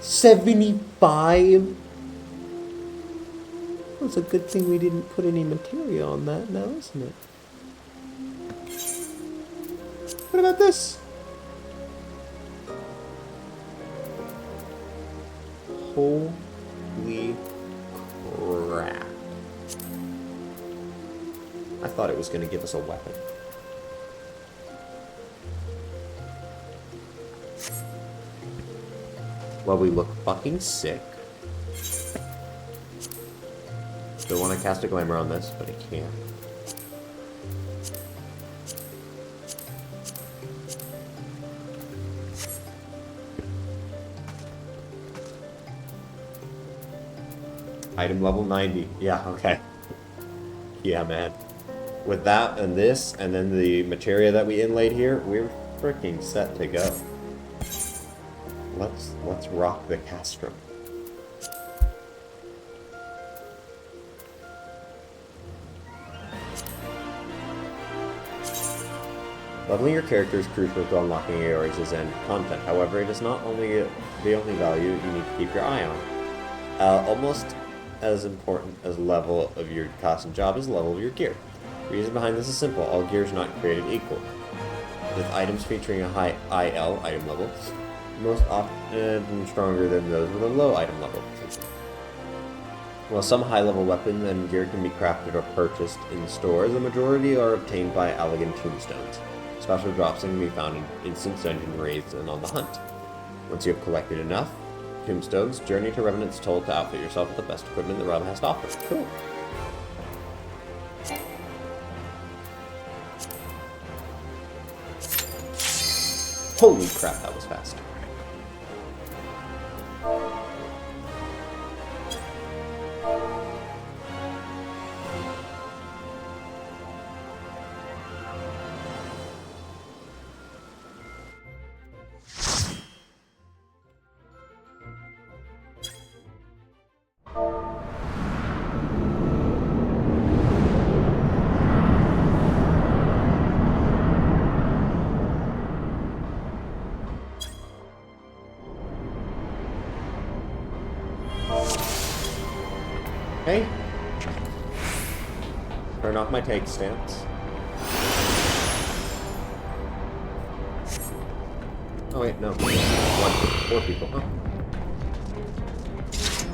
[SPEAKER 1] 75? It's a good thing we didn't put any material on that now, isn't it? What about this? Holy crap. I thought it was going to give us a weapon. Well, we look fucking sick. Still want to cast a glamour on this, but I can't. Item level 90. Yeah, okay. Yeah, man. with that and this, and then the materia that we inlaid here, we're freaking set to go. Let's rock the castrum. Leveling your character is crucial to unlocking AOR's end content. However, it is not only the only value you need to keep your eye on. Almost as important as level of your class and job is the level of your gear. The reason behind this is simple. All gear is not created equal. With items featuring a high IL item level, most often stronger than those with a low item level. While some high-level weapons and gear can be crafted or purchased in stores, the majority are obtained by elegant tombstones. Special drops can be found in instant dungeon raids and on the hunt. Once you have collected enough tombstones, journey to Revenant's Toll to outfit yourself with the best equipment the realm has to offer. Cool. Holy crap, that was fast. Hey, turn off my take stance. Oh wait, no. 4 people, huh?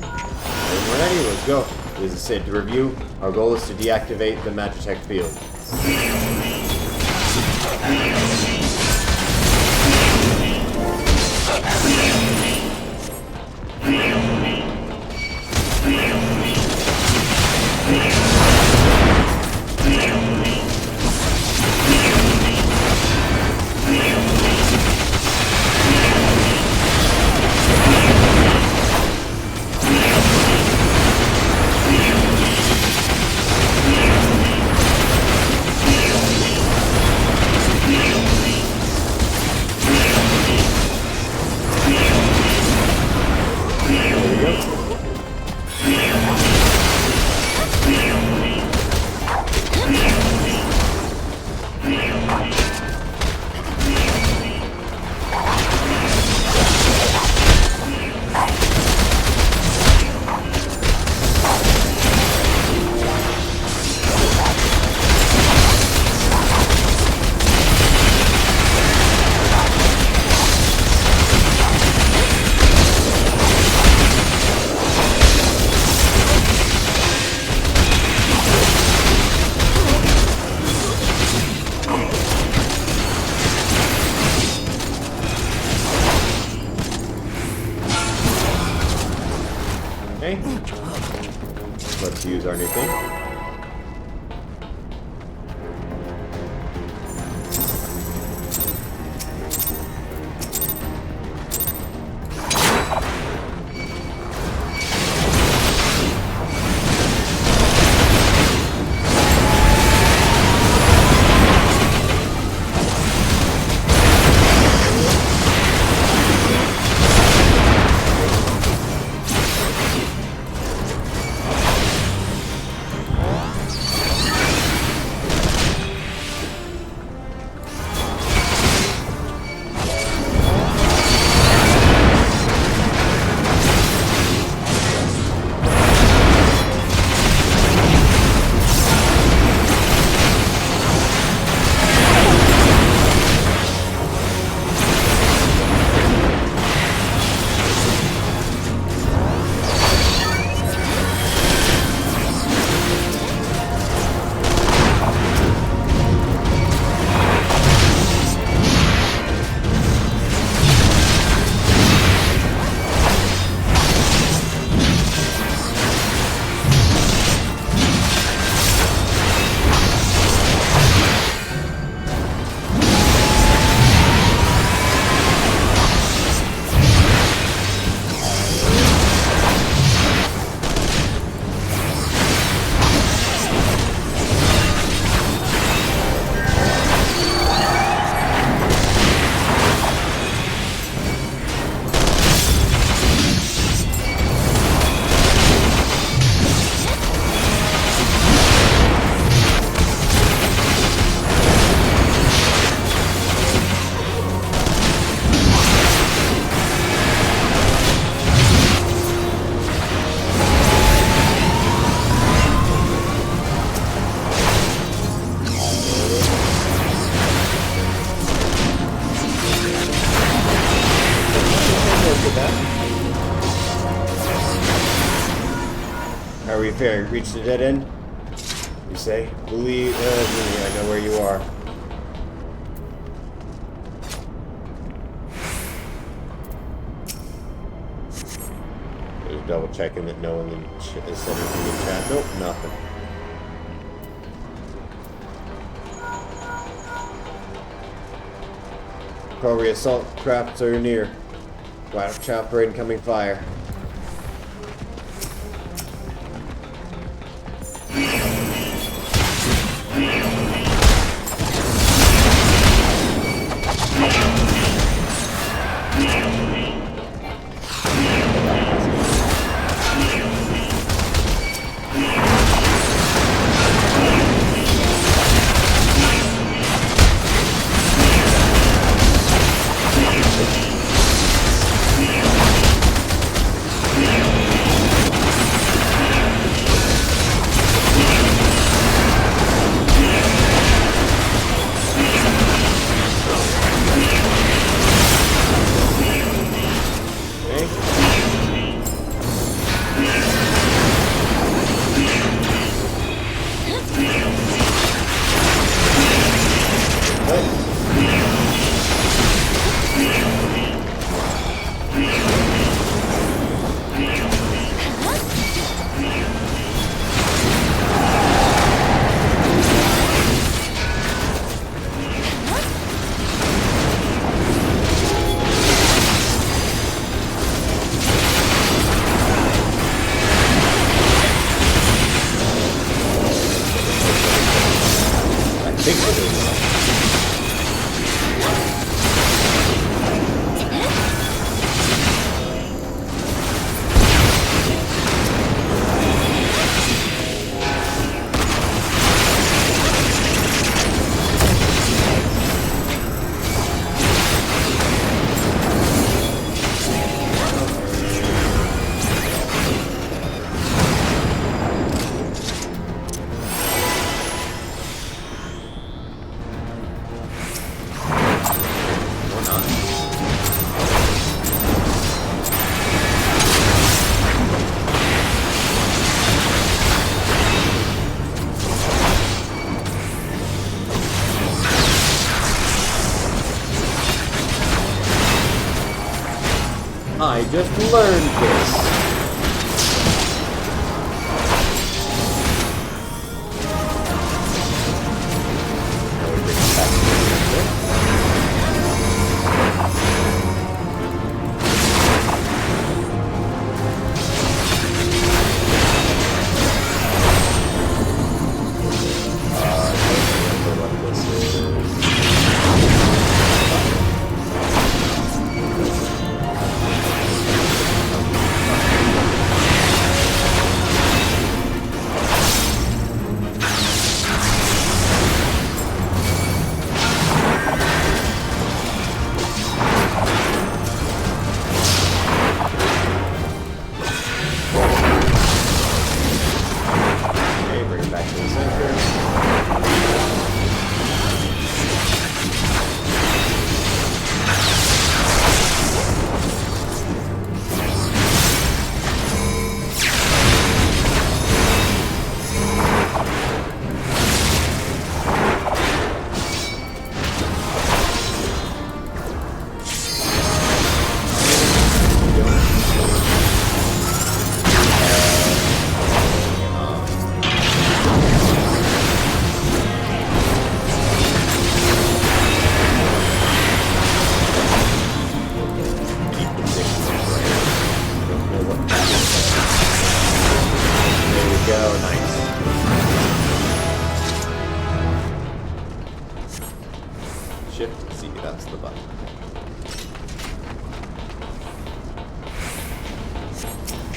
[SPEAKER 1] And we're ready, let's go. As I said, to review, our goal is to deactivate the Magitech field. Okay. Let's use our new thing. fearing? Reached a dead end? You say? Believe me, I know where you are. Just double checking that no one has said anything in chat. Nope, nothing. Recovery assault crafts are near. Watch out for incoming fire. I just learned this.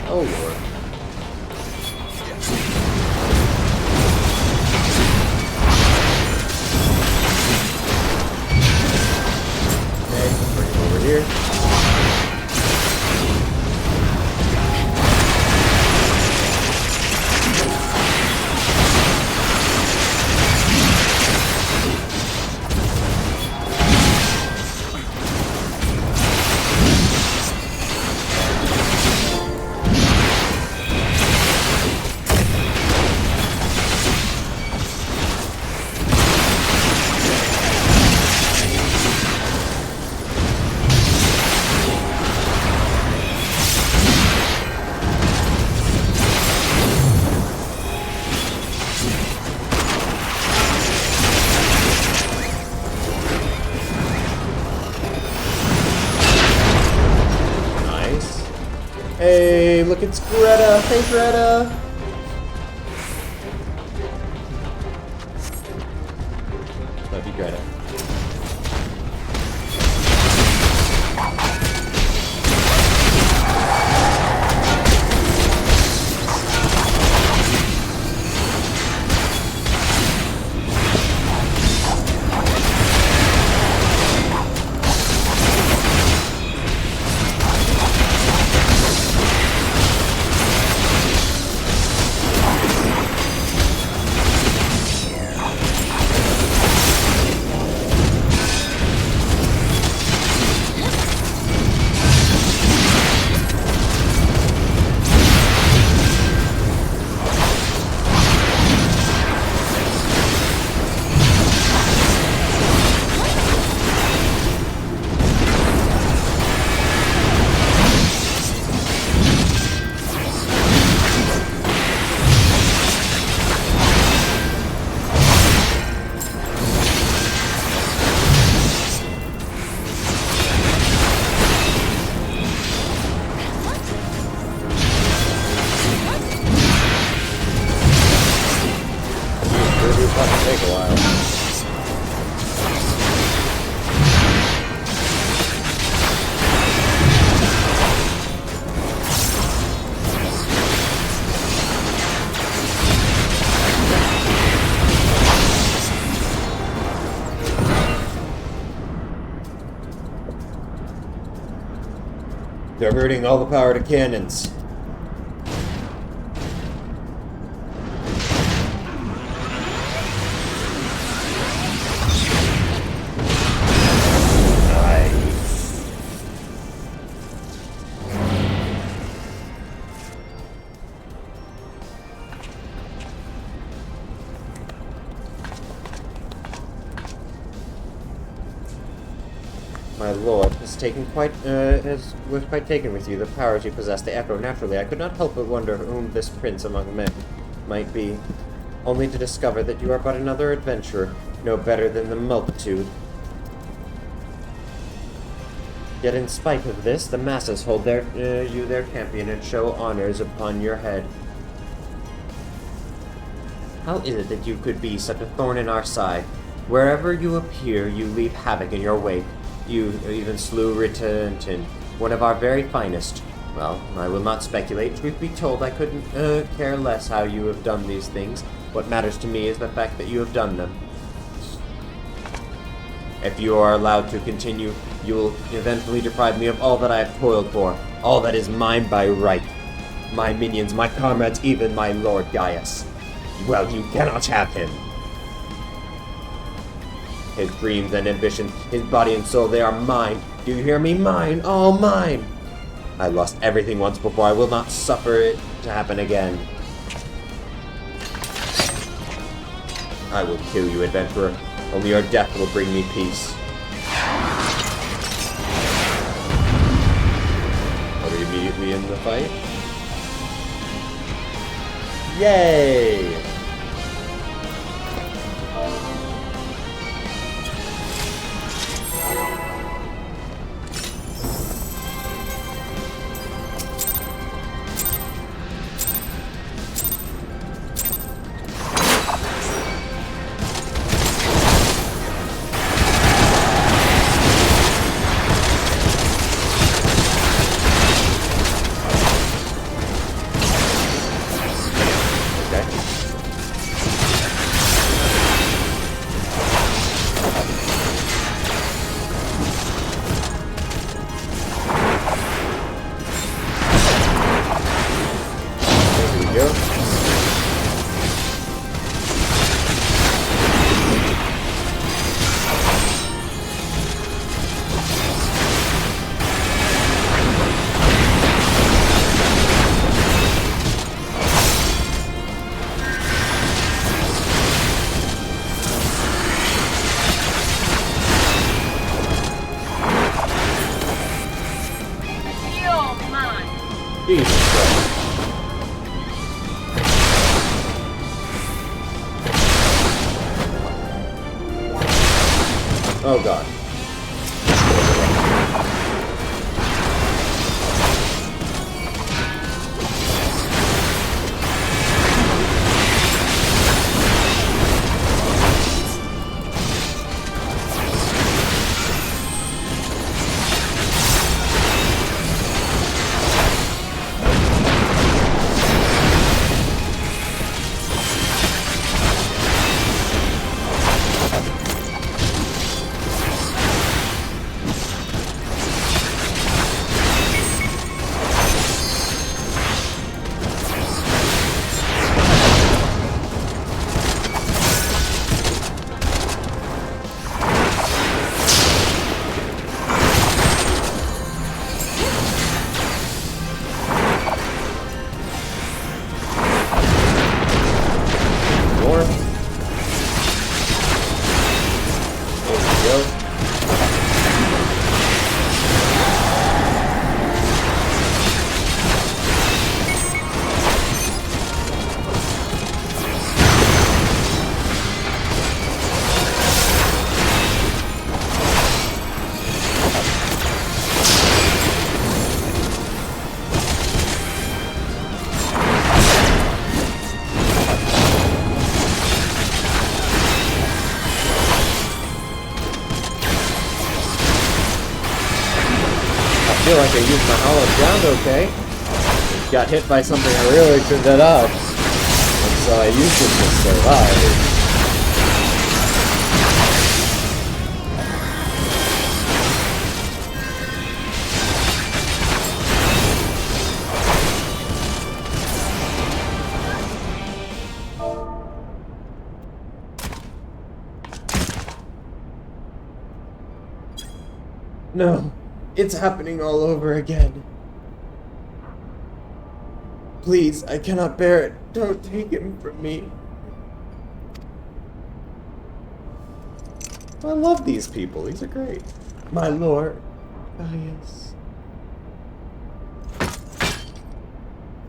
[SPEAKER 1] Oh lord. Okay, bring him over here. Hey, look, it's Greta. Hey, Greta. Love you, Greta. Take a while. Diverting all the power to cannons. My lord was quite taken with you. The powers you possess, they echo naturally. I could not help but wonder whom this prince among men might be, only to discover that you are but another adventurer, no better than the multitude. Yet in spite of this, the masses hold you their champion and show honors upon your head. How is it that you could be such a thorn in our side? Wherever you appear, you leave havoc in your wake. You even slew Rittenton, one of our very finest. Well, I will not speculate. Truth be told, I couldn't care less how you have done these things. What matters to me is the fact that you have done them. If you are allowed to continue, you will eventually deprive me of all that I have toiled for, all that is mine by right. My minions, my comrades, even my Lord Gaius. Well, you cannot have him. His dreams and ambitions, his body and soul, they are mine. Do you hear me? Mine, all mine. I lost everything once before. I will not suffer it to happen again. I will kill you, adventurer. Only your death will bring me peace. Are we immediately in the fight? Yay! Jesus Christ. Oh God. feel like I used my hollow ground okay. Got hit by something I really couldn't get up. And so I used it to survive. No, it's happening all over again. Please, I cannot bear it. Don't take him from me. I love these people. These are great. My lord. Ah, yes.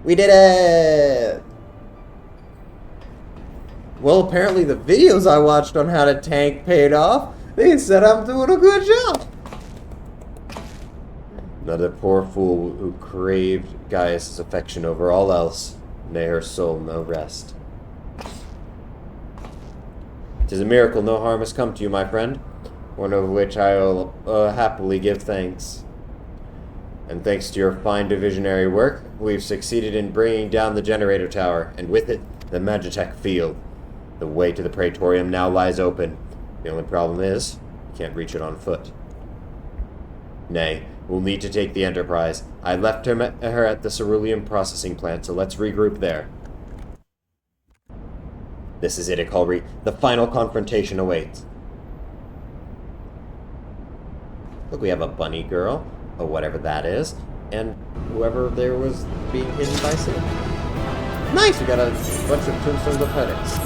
[SPEAKER 1] We did it! Well, apparently the videos I watched on how to tank paid off. They said I'm doing a good job. Another poor fool who craved Gaius' affection over all else. May her soul no rest. 'Tis a miracle no harm has come to you, my friend, one of which I will happily give thanks. And thanks to your fine divisionary work, we've succeeded in bringing down the generator tower, and with it, the Magitech field. The way to the Praetorium now lies open. The only problem is, you can't reach it on foot. Nay, we'll need to take the Enterprise. I left her at the cerulean processing plant, so let's regroup there. This is it, Icolri. The final confrontation awaits. Look, we have a bunny girl, or whatever that is, and whoever there was being hidden by sin. Nice! We got a bunch of tombstones of credits.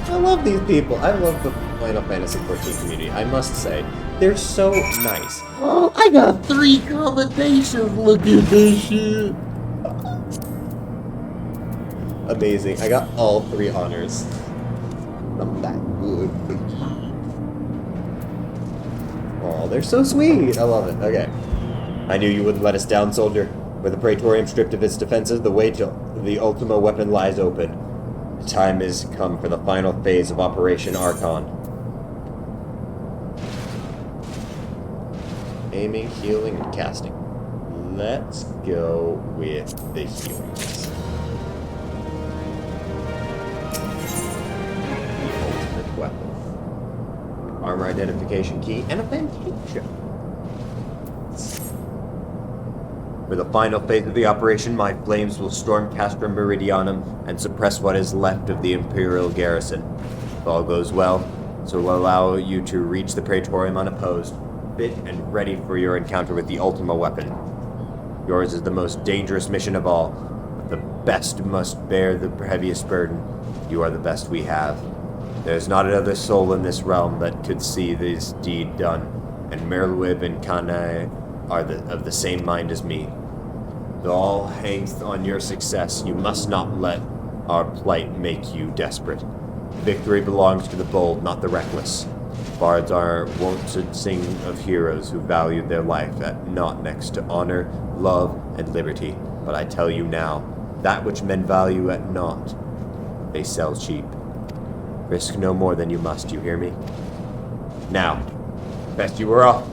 [SPEAKER 1] I love these people. I love the Final Fantasy XIV community, I must say. They're so nice. Oh, I got 3 commendations. Look at this shit. Amazing. I got all 3 honors. I'm that good. Oh, they're so sweet. I love it. Okay. I knew you wouldn't let us down, soldier. With the Praetorium stripped of its defenses, the way to the Ultima weapon lies open. The time has come for the final phase of Operation Archon. Aiming, healing, and casting. Let's go with the healings. The ultimate weapon. Armor identification key and a Fantasia. For the final phase of the operation, my flames will storm Castra Meridianum and suppress what is left of the Imperial garrison. If all goes well, this will allow you to reach the Praetorium unopposed, fit and ready for your encounter with the Ultima weapon. Yours is the most dangerous mission of all, but the best must bear the heaviest burden. You are the best we have. There is not another soul in this realm that could see this deed done, and Merluib and Kanae are of the same mind as me. It all hangs on your success. You must not let our plight make you desperate. Victory belongs to the bold, not the reckless. Bards are wont to sing of heroes who valued their life at naught next to honor, love, and liberty. But I tell you now, that which men value at naught, they sell cheap. Risk no more than you must, you hear me? Now, best you were off.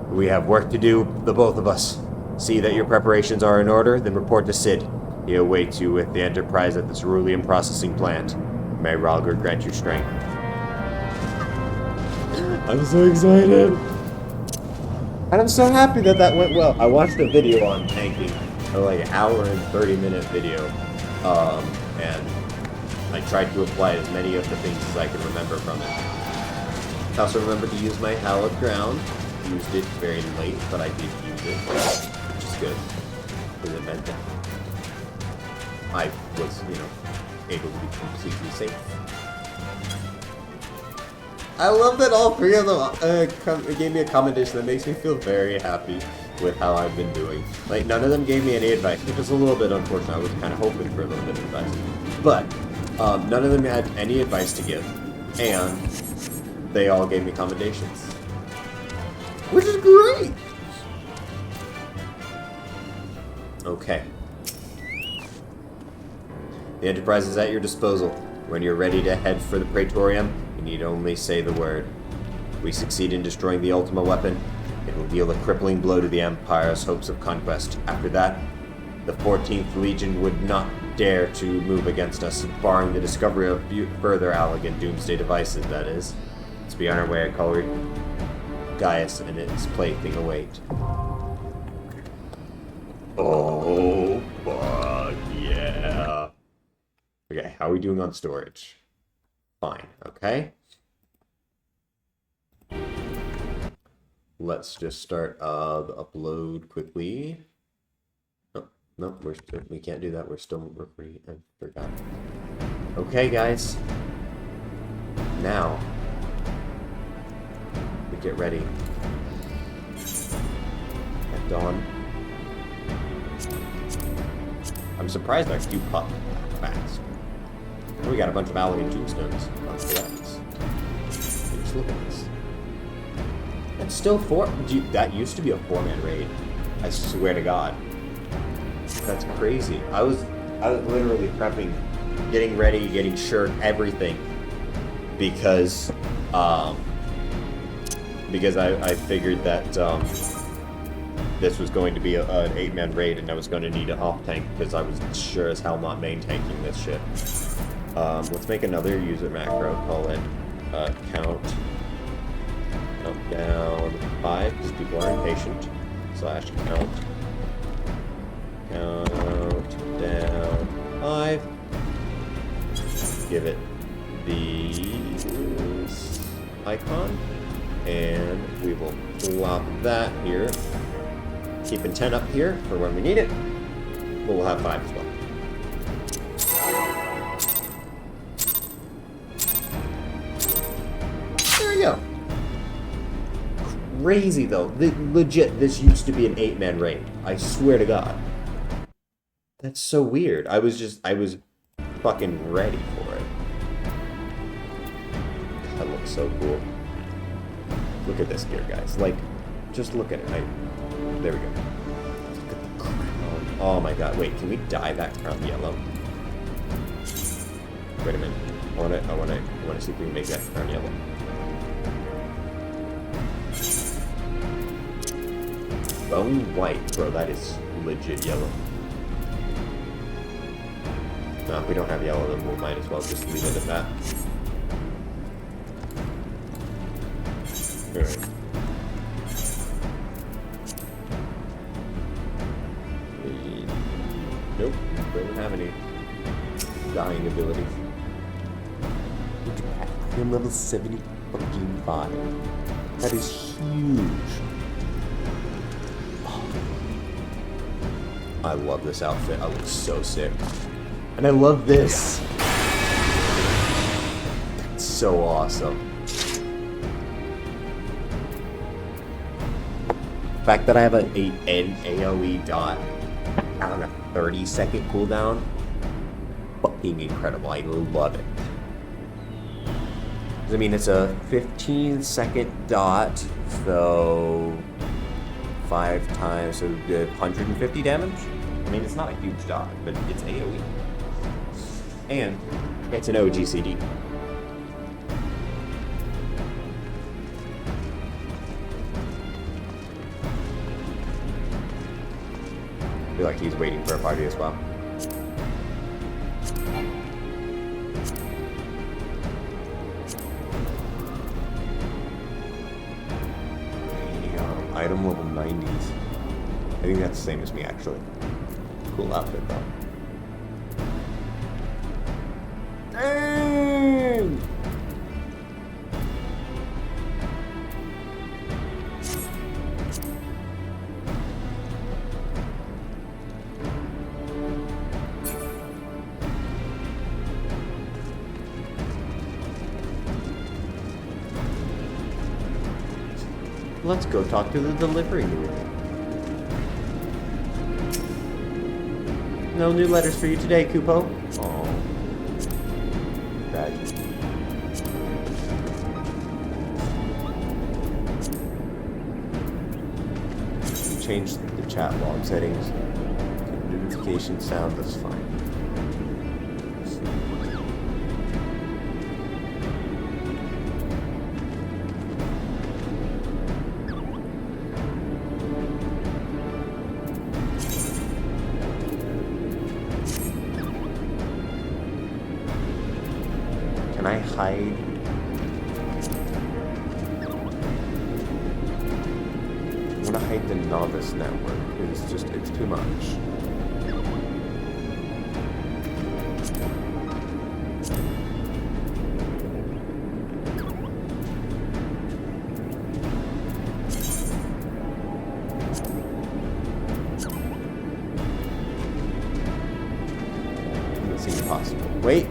[SPEAKER 1] We have work to do, the both of us. See that your preparations are in order, then report to Sid. He awaits you with the Enterprise at the cerulean processing plant. May Ralger grant you strength. I'm so excited. And I'm so happy that that went well. I watched a video on tanking, like an hour and 30-minute video, and I tried to apply as many of the things as I can remember from it. I also remembered to use my hallowed ground. Used it very late, but I did use it, which is good, because it meant that I was, able to be completely safe. I love that all 3 of them gave me a commendation that makes me feel very happy with how I've been doing. Like, none of them gave me any advice, which is a little bit unfortunate. I was kind of hoping for a little bit of advice. But none of them had any advice to give. And they all gave me commendations. Which is great! Okay. The Enterprise is at your disposal. When you're ready to head for the Praetorium, you need only say the word. If we succeed in destroying the Ultima weapon, it will deal a crippling blow to the Empire's hopes of conquest. After that, the 14th Legion would not dare to move against us, barring the discovery of further elegant doomsday devices, that is. Let's be on our way, I call it. Gaius and its plaything await. Oh, fuck yeah. Okay, how are we doing on storage? Fine, okay. Let's just start the upload quickly. Oh, no, we can't do that. We're still recording. I forgot. Okay, guys. Now, we get ready. At dawn. I'm surprised our queue popped fast. We got a bunch of elegant tombstones. Just look at this. It's still that used to be a 4-man raid. I swear to God. That's crazy. I was literally prepping, getting ready, getting sure everything, because I figured that this was going to be an 8-man raid, and I was going to need an off tank because I was sure as hell not main tanking this shit. Let's make another user macro. Call it countdown 5 because people are impatient. /count. Countdown 5. Give it the icon, and we will plop that here. Keeping 10 up here for when we need it. But we'll have 5 as well. There we go. Crazy though. Legit, this used to be an 8-man raid. I swear to God. That's so weird. I was fucking ready for it. That looks so cool. Look at this gear, guys. Like, just look at it. There we go. Look at the crown. Oh my God. Wait, can we dye that crown yellow? Wait a minute. I wanna see if we can make that crown yellow. Bone white, bro. That is legit yellow. No, if we don't have yellow, then we might as well just leave it at that. Alright. Nope, don't have any dying abilities. Look at that. I'm level 75. That is huge. Oh. I love this outfit. I look so sick. And I love this. It's so awesome. The fact that I have an AoE dot on a 30-second cooldown, fucking incredible. I love it. I mean, it's a 15-second dot, so 5 times, so 150 damage. I mean, it's not a huge dot, but it's AoE. And it's an OGCD. I feel like he's waiting for a party as well. Item level 90s. I think that's the same as me, actually. Cool outfit, though. Dang! Let's go talk to the delivery dude. No new letters for you today, Kupo. Oh. Tragic. change the chat log settings. Notification sound, that's fine. Can I hide? I want to hide the novice network. It's too much. Doesn't seem possible. Wait!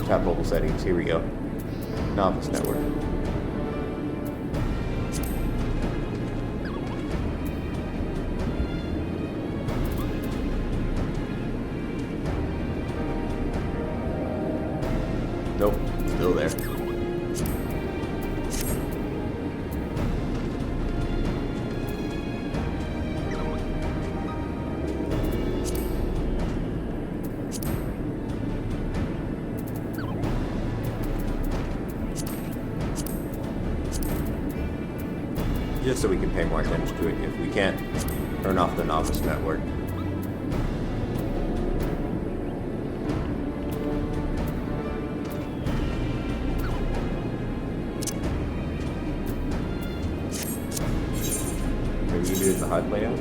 [SPEAKER 1] Tap mobile settings, here we go. Novice network. Nope, still there. Just so we can pay more attention to it if we can't turn off the novice network. The HUD layout.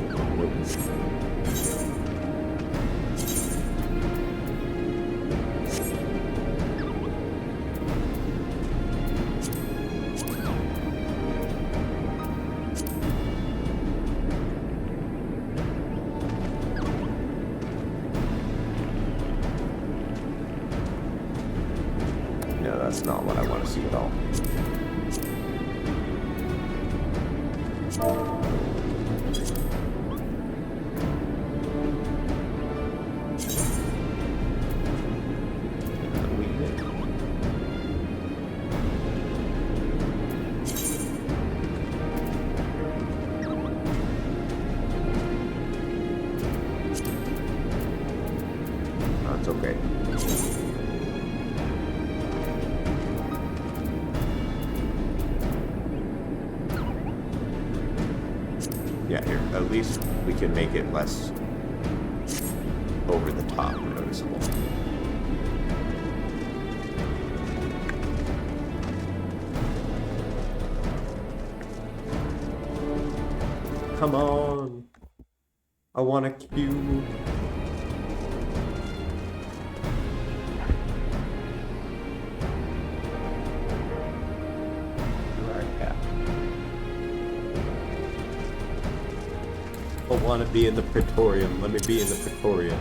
[SPEAKER 1] No, that's not what I want to see at all. Okay. Yeah, here. At least we can make it less over the top noticeable. Come on. I want a cube. I want to be in the Praetorium. Let me be in the Praetorium.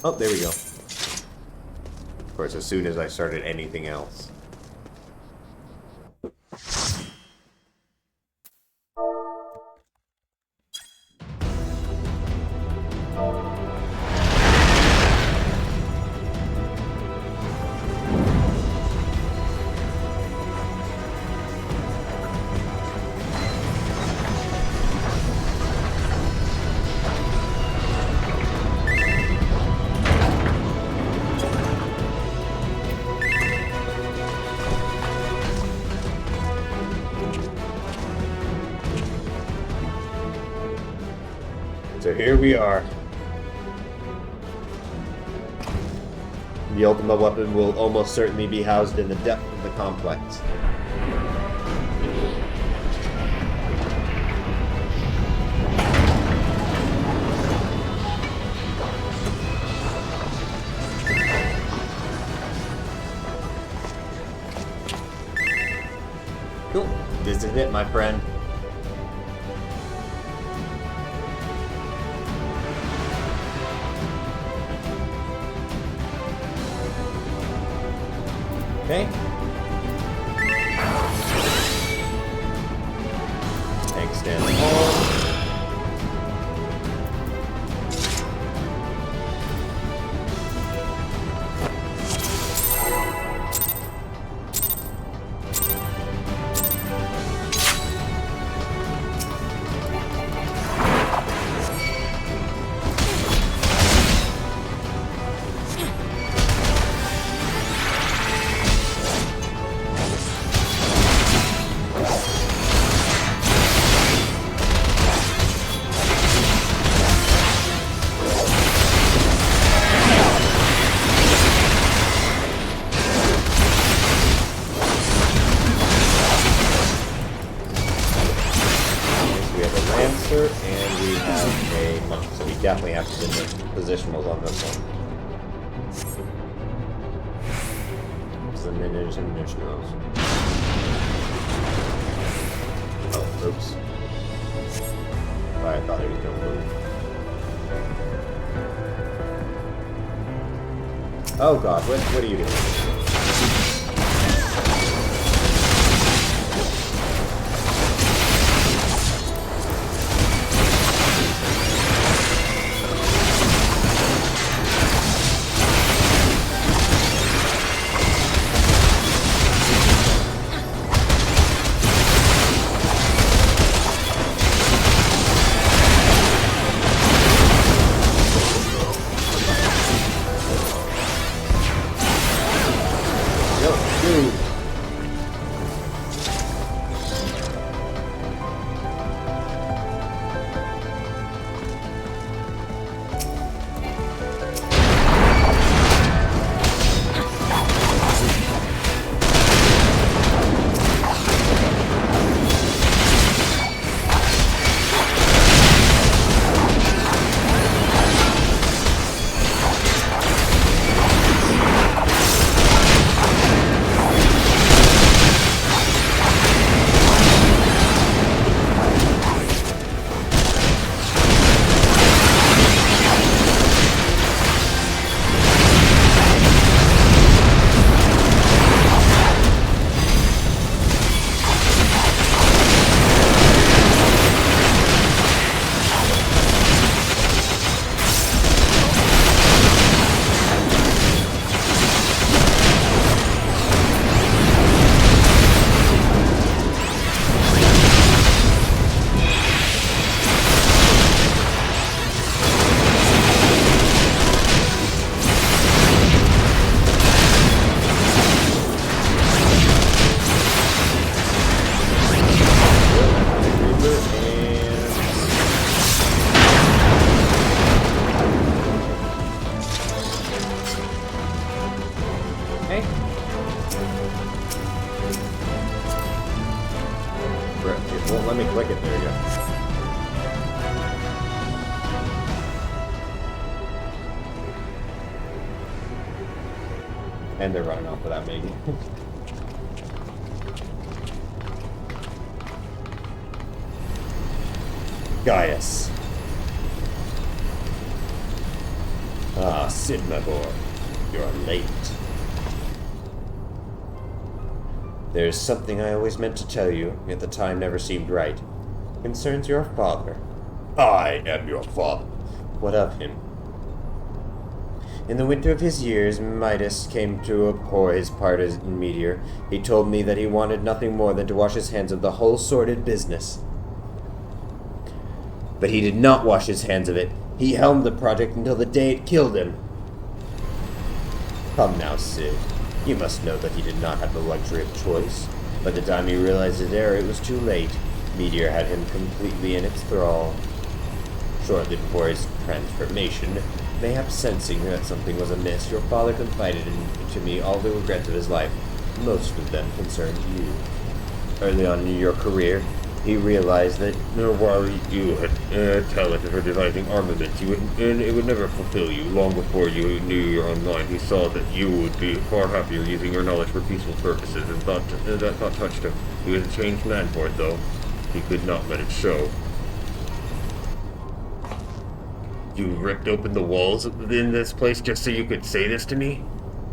[SPEAKER 1] Oh, there we go. Of course, as soon as I started anything else. So here we are. The Ultima weapon will almost certainly be housed in the depth of the complex. it, my friend. Okay. Tank stands tall. And we have a monk, so we definitely have to get the positionals on this one. It's the initials. Oh, oops. I thought he was gonna move. Oh god, what are you doing? It won't let me click it. There you go. And they're running off without me. Gaius. Ah, Sid, my boy. You're late. There's something I always meant to tell you, yet the time never seemed right. It concerns your father. I am your father. What of him? In the winter of his years, Midas came to abhor his part in Meteor. He told me that he wanted nothing more than to wash his hands of the whole sordid business. But he did not wash his hands of it. He helmed the project until the day it killed him. Come now, Sid. You must know that he did not have the luxury of choice. By the time he realized his error, it was too late. Meteor had him completely in its thrall. Shortly before his transformation, mayhap sensing that something was amiss, your father confided to me all the regrets of his life. Most of them concerned you. Early on in your career, he realized that
[SPEAKER 2] While you had talent for devising armaments, and it would never fulfill you. Long before you knew your own mind, he saw that you would be far happier using your knowledge for peaceful purposes, and that thought touched him. He was a changed man for it, though. He could not let it show. You ripped open the walls in this place just so you could say this to me?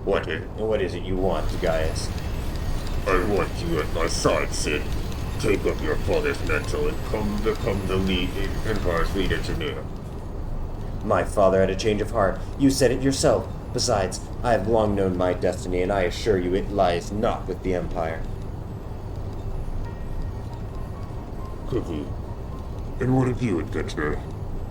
[SPEAKER 2] What
[SPEAKER 1] is it you want, Gaius?
[SPEAKER 2] I want you at my side, Sid. Take up your father's mantle and become the Empire's lead engineer.
[SPEAKER 1] My father had a change of heart. You said it yourself. Besides, I have long known my destiny, and I assure you it lies not with the Empire.
[SPEAKER 2] Cookie, and what of you, adventurer?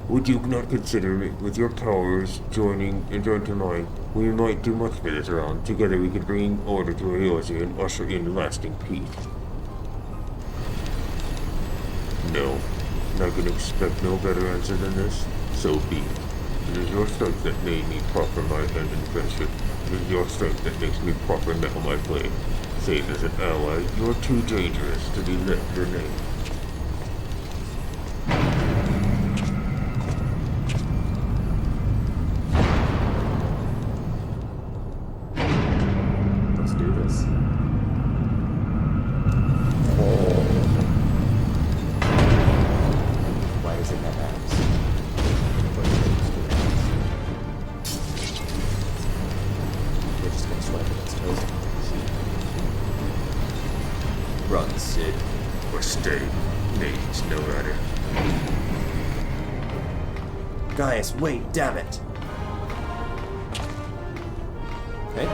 [SPEAKER 2] Would you not consider it, with your powers joined to mine? We might do much for this realm. Together we could bring order to Eorzea and usher in lasting peace. No, I can expect no better answer than this. So be it. It is your strength that made me proffer my hand in friendship. It is your strength that makes me proffer metal my flame. Save as an ally, you're too dangerous to be left remain.
[SPEAKER 1] Let's do this. Why does it have abs? We're just gonna swipe at its toes. Run, Sid.
[SPEAKER 2] Or stay. Name's no matter.
[SPEAKER 1] Gaius, wait, damn it! Okay.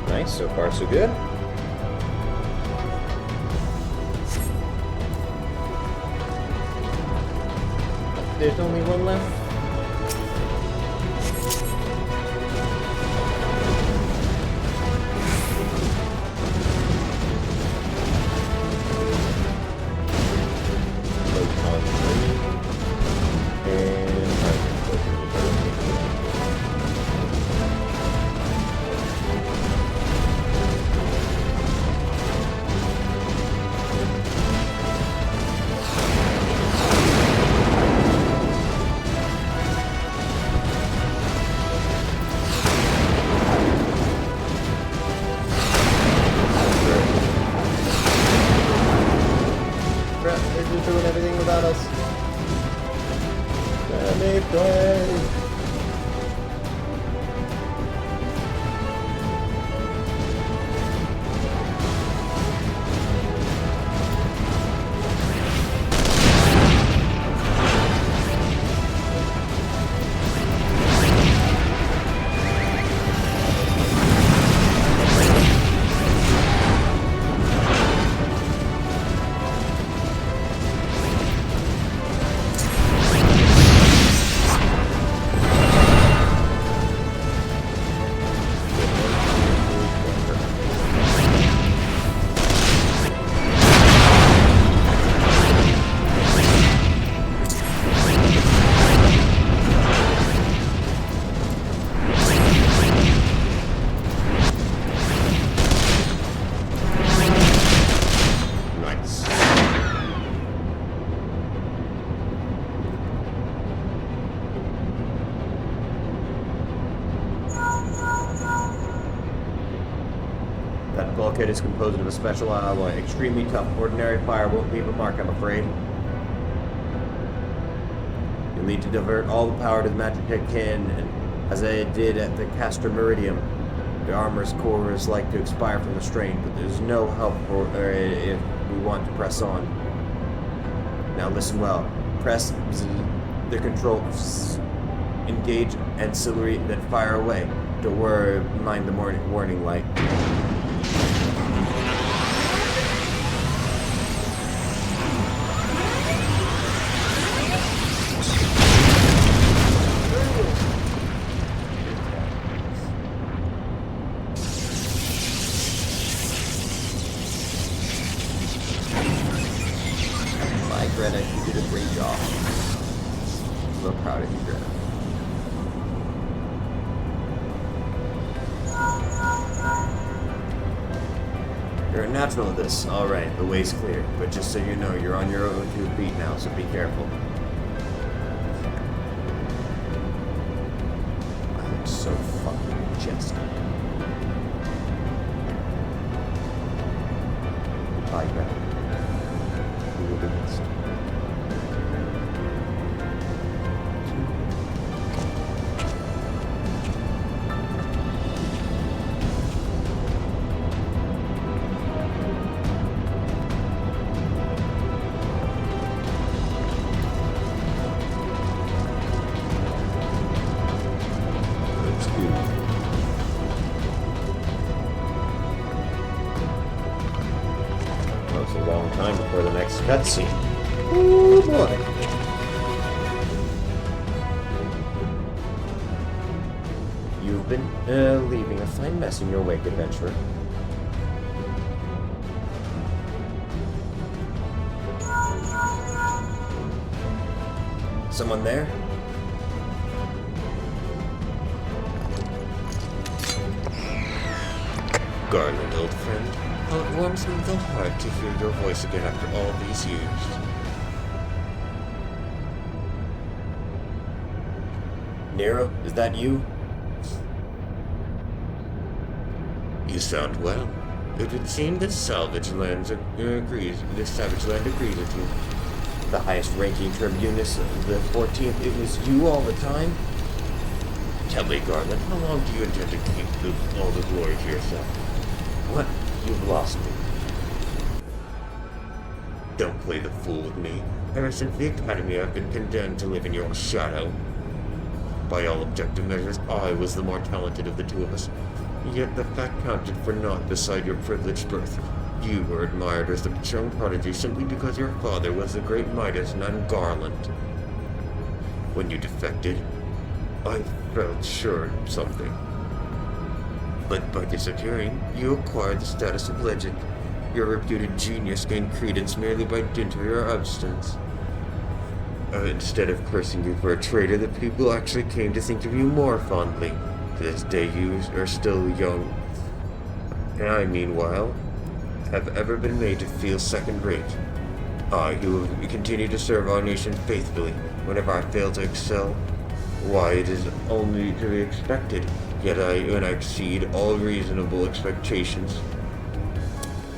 [SPEAKER 1] Nice, so far so good. There's only one left. That bulkhead is composed of a special alloy, extremely tough. Ordinary fire won't leave a mark, I'm afraid. You'll need to divert all the power to the Magitech can, and as I did at the Castor Meridium. The armor's core is like to expire from the strain, but there's no help for if we want to press on. Now listen well. Press the control, engage ancillary, then fire away. Don't worry, mind the warning light. Greta, you did a great job. I'm so proud of you, Greta. You're a natural at this. Alright, the way's clear. But just so you know, you're on your own 2 feet now, so be careful. I look so fucking majestic. Goodbye, Greta. You will be missed. Time before the next cutscene. Oh boy. You've been leaving a fine mess in your wake, adventurer. Someone there?
[SPEAKER 2] Garland, old friend. How it warms me the heart to hear your voice again after all these years.
[SPEAKER 1] Nero, is that you?
[SPEAKER 2] You sound well. It would seem that Savage Land agrees with you.
[SPEAKER 1] The highest ranking tribunus of the 14th, it was you all the time?
[SPEAKER 2] Tell me, Garland, how long do you intend to keep all the glory to yourself?
[SPEAKER 1] What? You've lost me.
[SPEAKER 2] Don't play the fool with me. Ever since the Academy, I've been condemned to live in your shadow. By all objective measures, I was the more talented of the two of us. Yet the fact counted for naught beside your privileged birth. You were admired as the young prodigy simply because your father was the great Midas and Garland. When you defected, I felt sure of something. But by disappearing, you acquired the status of legend. Your reputed genius gained credence merely by dint of your absence. Instead of cursing you for a traitor, the people actually came to think of you more fondly. To this day you are still young. And I, meanwhile, have ever been made to feel second-rate. I, who have continued to serve our nation faithfully, whenever I fail to excel, why, it is only to be expected. Yet when I exceed all reasonable expectations.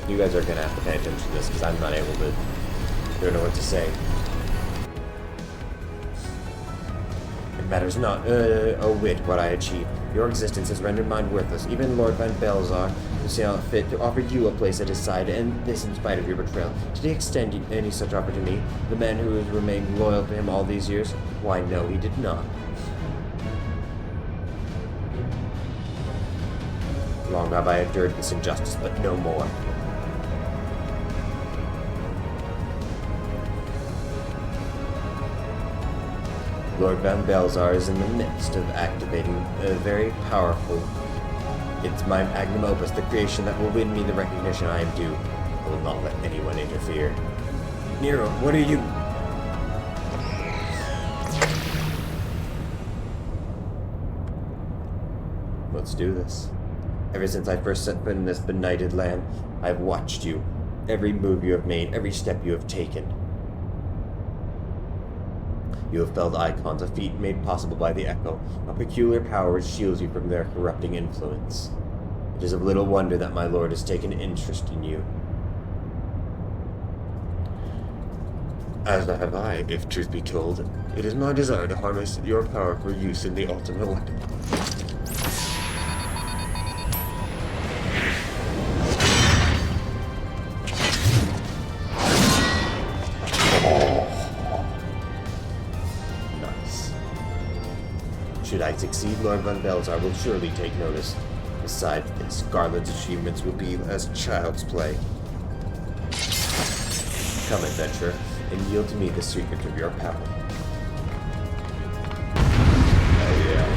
[SPEAKER 1] You guys are gonna have to pay attention to this because I'm not able to. Don't know what to say. It matters not a whit what I achieve. Your existence has rendered mine worthless. Even Lord Van Belzar who saw fit to offer you a place at his side, and this in spite of your betrayal. Did he extend any such offer to me? The man who has remained loyal to him all these years? Why, no, he did not. Long have I endured this injustice, but no more. Lord Van Belzar is in the midst of activating a very powerful. It's my magnum opus, the creation that will win me the recognition I am due. I will not let anyone interfere. Nero, what are you? Let's do this. Ever since I first set foot in this benighted land, I have watched you. Every move you have made, every step you have taken. You have felled icons, a feat made possible by the Echo, a peculiar power which shields you from their corrupting influence. It is of little wonder that my lord has taken interest in you.
[SPEAKER 2] As have I, if truth be told. It is my desire to harness your power for use in the Ultima weapon.
[SPEAKER 1] Nice. Should I succeed, Lord Von Belzar will surely take notice. Besides this, Garland's achievements will be as child's play. Come, adventurer, and yield to me the secret of your power.
[SPEAKER 2] Oh yeah.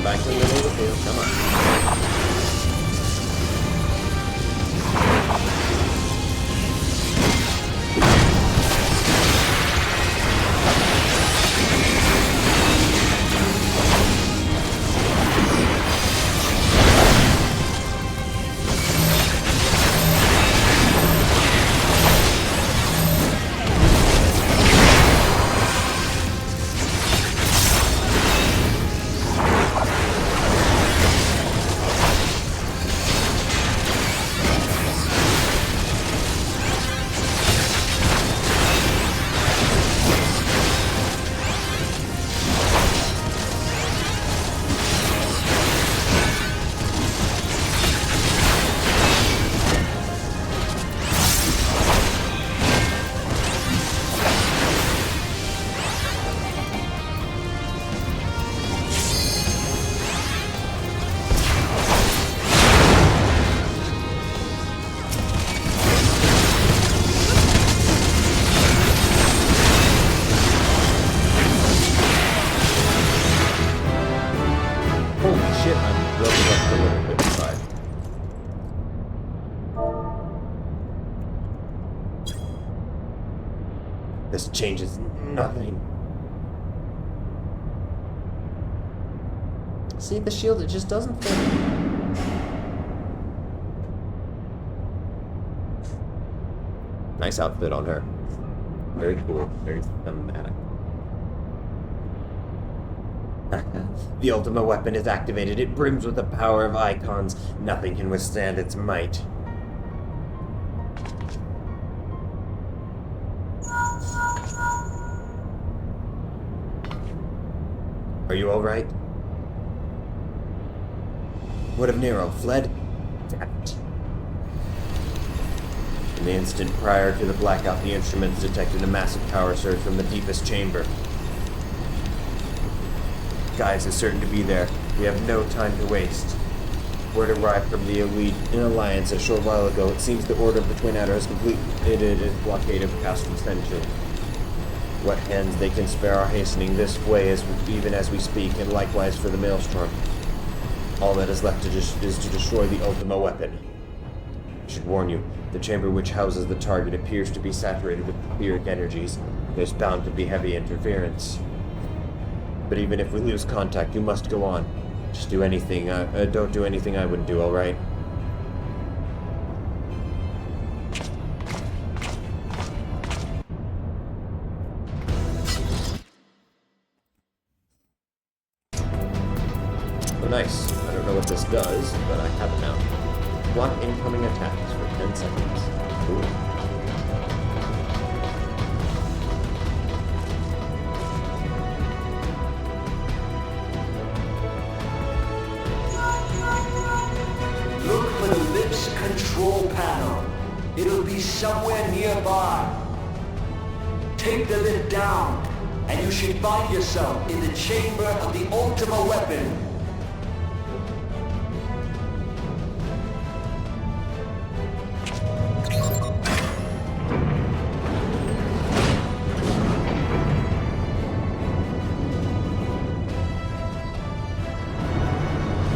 [SPEAKER 1] Back to the middle of the field, come on. Shit, I'm building up a little bit inside. This changes nothing. See, the shield, it just doesn't fit. Nice outfit on her. Very cool, very thematic. The Ultima weapon is activated. It brims with the power of icons. Nothing can withstand its might. Are you alright? What of Nero? Fled? Damn it. In the instant prior to the blackout, the instruments detected a massive power surge from the deepest chamber. Guys is certain to be there. We have no time to waste. Word arrived from the elite in Alliance a short while ago. It seems the Order of the Twin Adder has completed its blockade of Castle Century. What hands they can spare are hastening this way even as we speak, and likewise for the Maelstrom. All that is left is to destroy the Ultima weapon. I should warn you, the chamber which houses the target appears to be saturated with etheric energies. There's bound to be heavy interference. But even if we lose contact, you must go on. Just do anything. Don't do anything I wouldn't do, alright? Oh, nice. I don't know what this does, but I have it now. Block incoming attacks for 10 seconds. Cool.
[SPEAKER 3] panel. It'll be somewhere nearby. Take the lid down, and you should find yourself in the chamber of the Ultima weapon.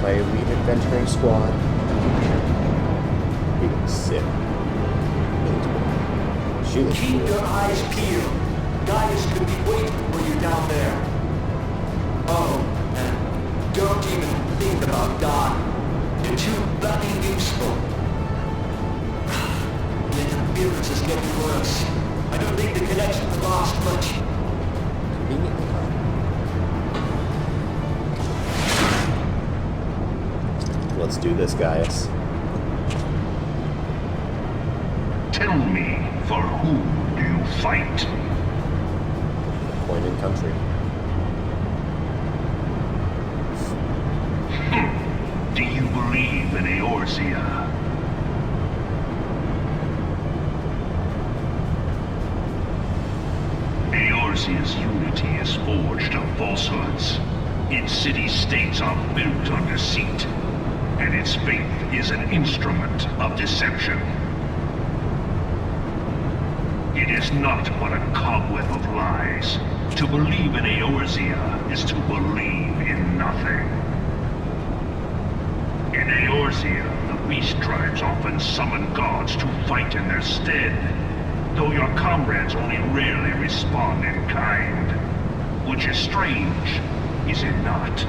[SPEAKER 1] My elite adventuring squad. He looks sick. She looks
[SPEAKER 3] Keep
[SPEAKER 1] cool.
[SPEAKER 3] your eyes peeled. Gaius could be waiting for you down there. Oh, and don't even think about dying. You're too bloody useful. The interference is getting worse. I don't think the connections lost much.
[SPEAKER 1] Conveniently timed. Let's do this, Gaius.
[SPEAKER 4] Tell me, for whom do you fight?
[SPEAKER 1] Appointed country.
[SPEAKER 4] Do you believe in Eorzea? Eorzea's unity is forged of falsehoods. Its city-states are built on deceit, and its faith is an instrument of deception. It is not but a cobweb of lies. To believe in Eorzea is to believe in nothing. In Eorzea, the beast tribes often summon gods to fight in their stead, though your comrades only rarely respond in kind. Which is strange, is it not?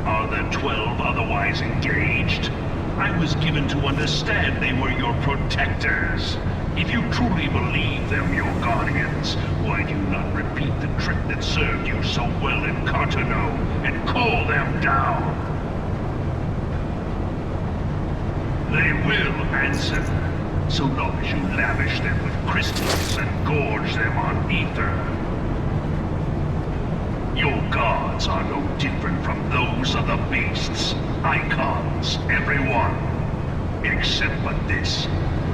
[SPEAKER 4] Are the 12 otherwise engaged? I was given to understand they were your protectors. If you truly believe them your guardians, why do you not repeat the trick that served you so well in Cartano and call them down? They will answer, so long as you lavish them with crystals and gorge them on ether. Your gods are no different from those of the beasts. Icons, everyone. Except but this,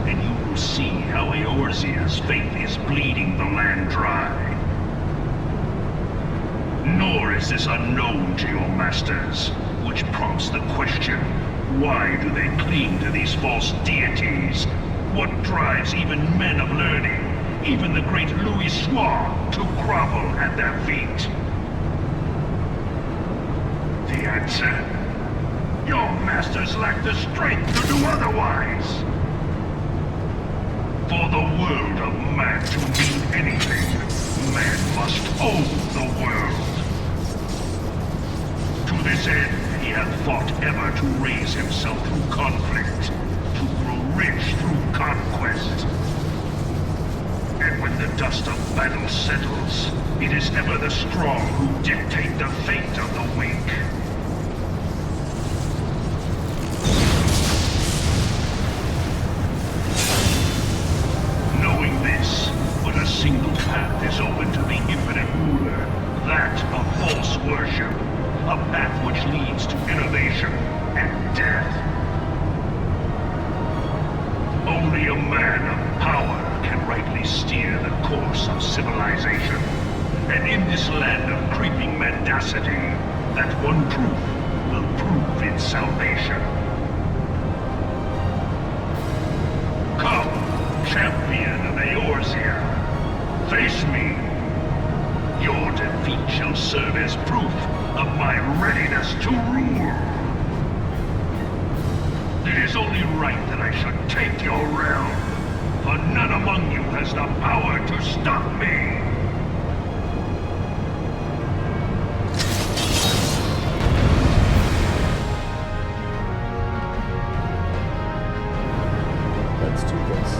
[SPEAKER 4] and you will see how Eorzea's faith is bleeding the land dry. Nor is this unknown to your masters, which prompts the question, why do they cling to these false deities? What drives even men of learning, even the great Louis Soir, to grovel at their feet? The answer? Your masters lack the strength to do otherwise. For the world of man to mean anything, man must own the world. To this end, he hath fought ever to raise himself through conflict, to grow rich through conquest. And when the dust of battle settles, it is ever the strong who dictate the fate of the weak. A single path is open to the infinite ruler, that of false worship, a path which leads to innovation and death. Only a man of power can rightly steer the course of civilization, and in this land of creeping mendacity, that one truth will prove its salvation. Come, champion of Eorzea. Face me. Your defeat shall serve as proof of my readiness to rule. It is only right that I should take your realm, for none among you has the power to stop me.
[SPEAKER 1] Let's do this.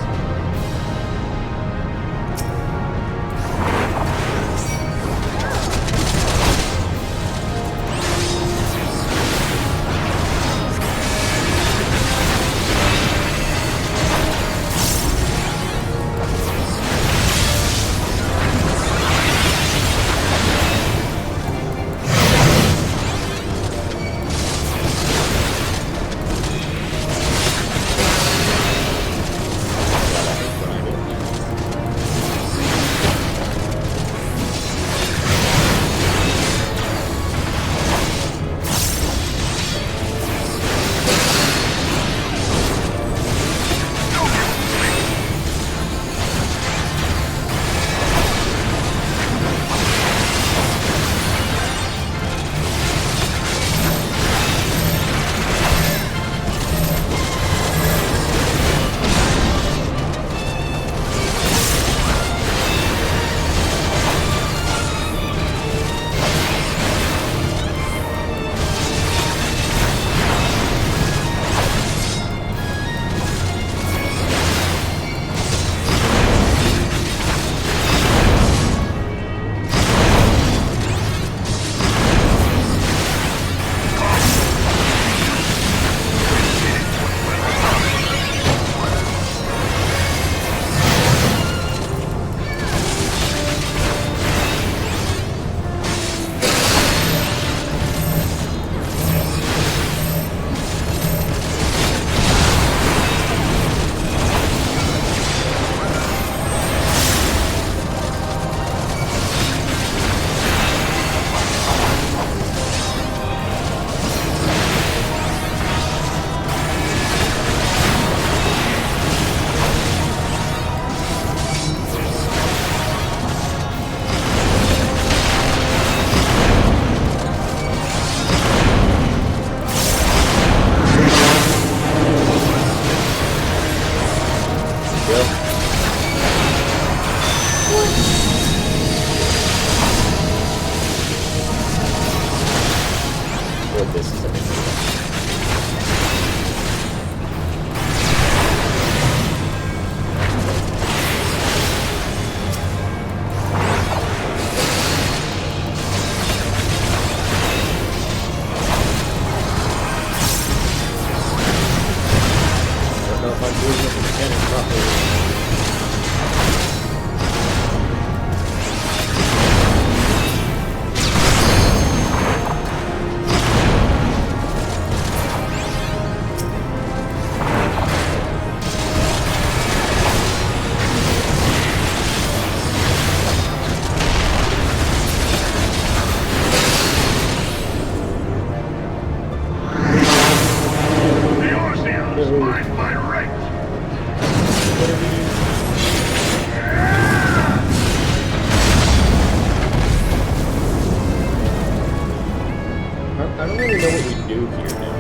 [SPEAKER 1] here now.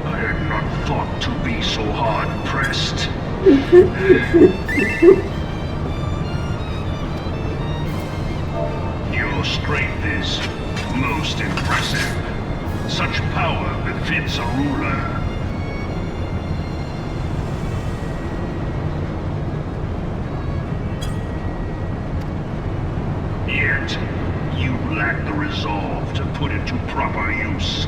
[SPEAKER 4] I had not thought to be so hard-pressed. Your strength is most impressive. Such power befits a ruler. Yet, you lack the resolve to put it to proper use.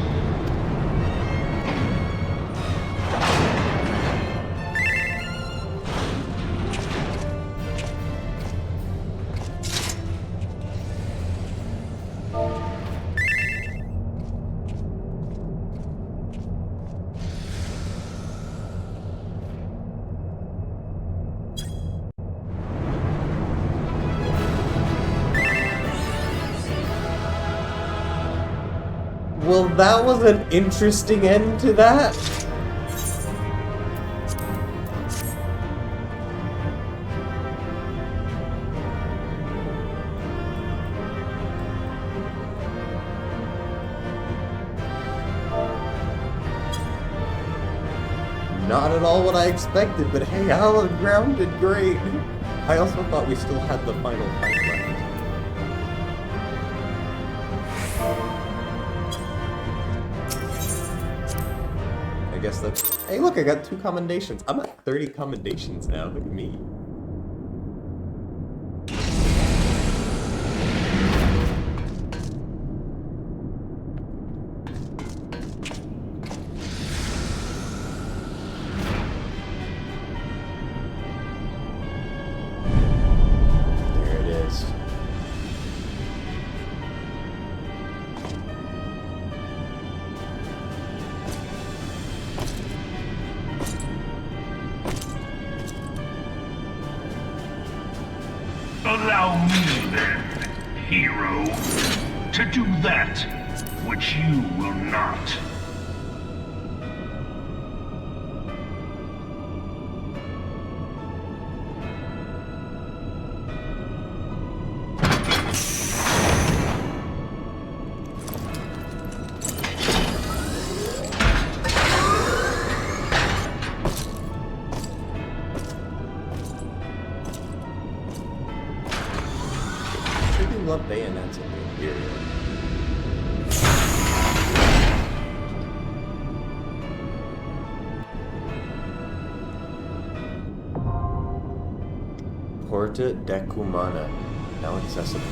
[SPEAKER 1] Well, that was an interesting end to that. Not at all what I expected, but hey, Hallowed Ground did great. I also thought we still had the final fight left. I guess that's... Hey, look, I got 2 commendations. I'm at 30 commendations now. Look at me. There it is.
[SPEAKER 4] Allow me then, hero, to do that which you will not.
[SPEAKER 1] I love bayonets in the Imperial. Porta Decumana, now accessible.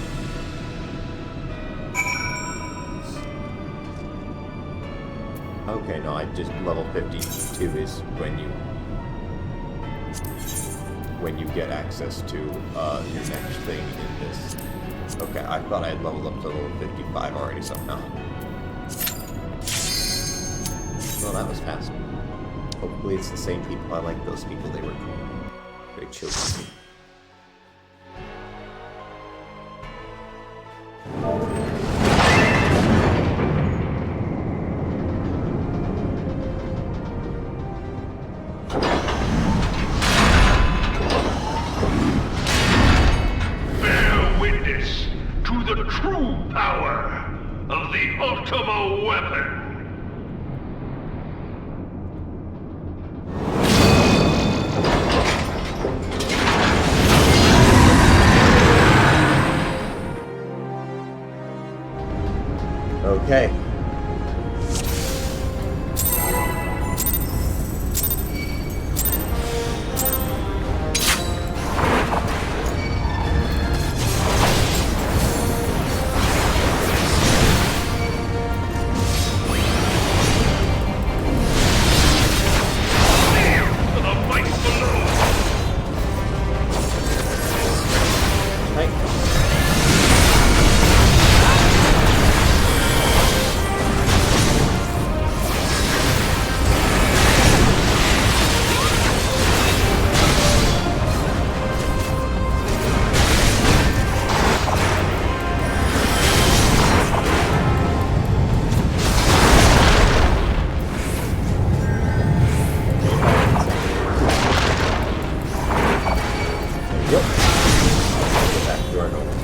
[SPEAKER 1] Okay, no, I just level 52 is when you get access to your next thing in this. Okay, I thought I had leveled up to level 55 already somehow. Well, that was fast. Hopefully it's the same people. I like those people. They were very chill.
[SPEAKER 4] The true power of the Ultima weapon.
[SPEAKER 1] Okay. Buongiorno.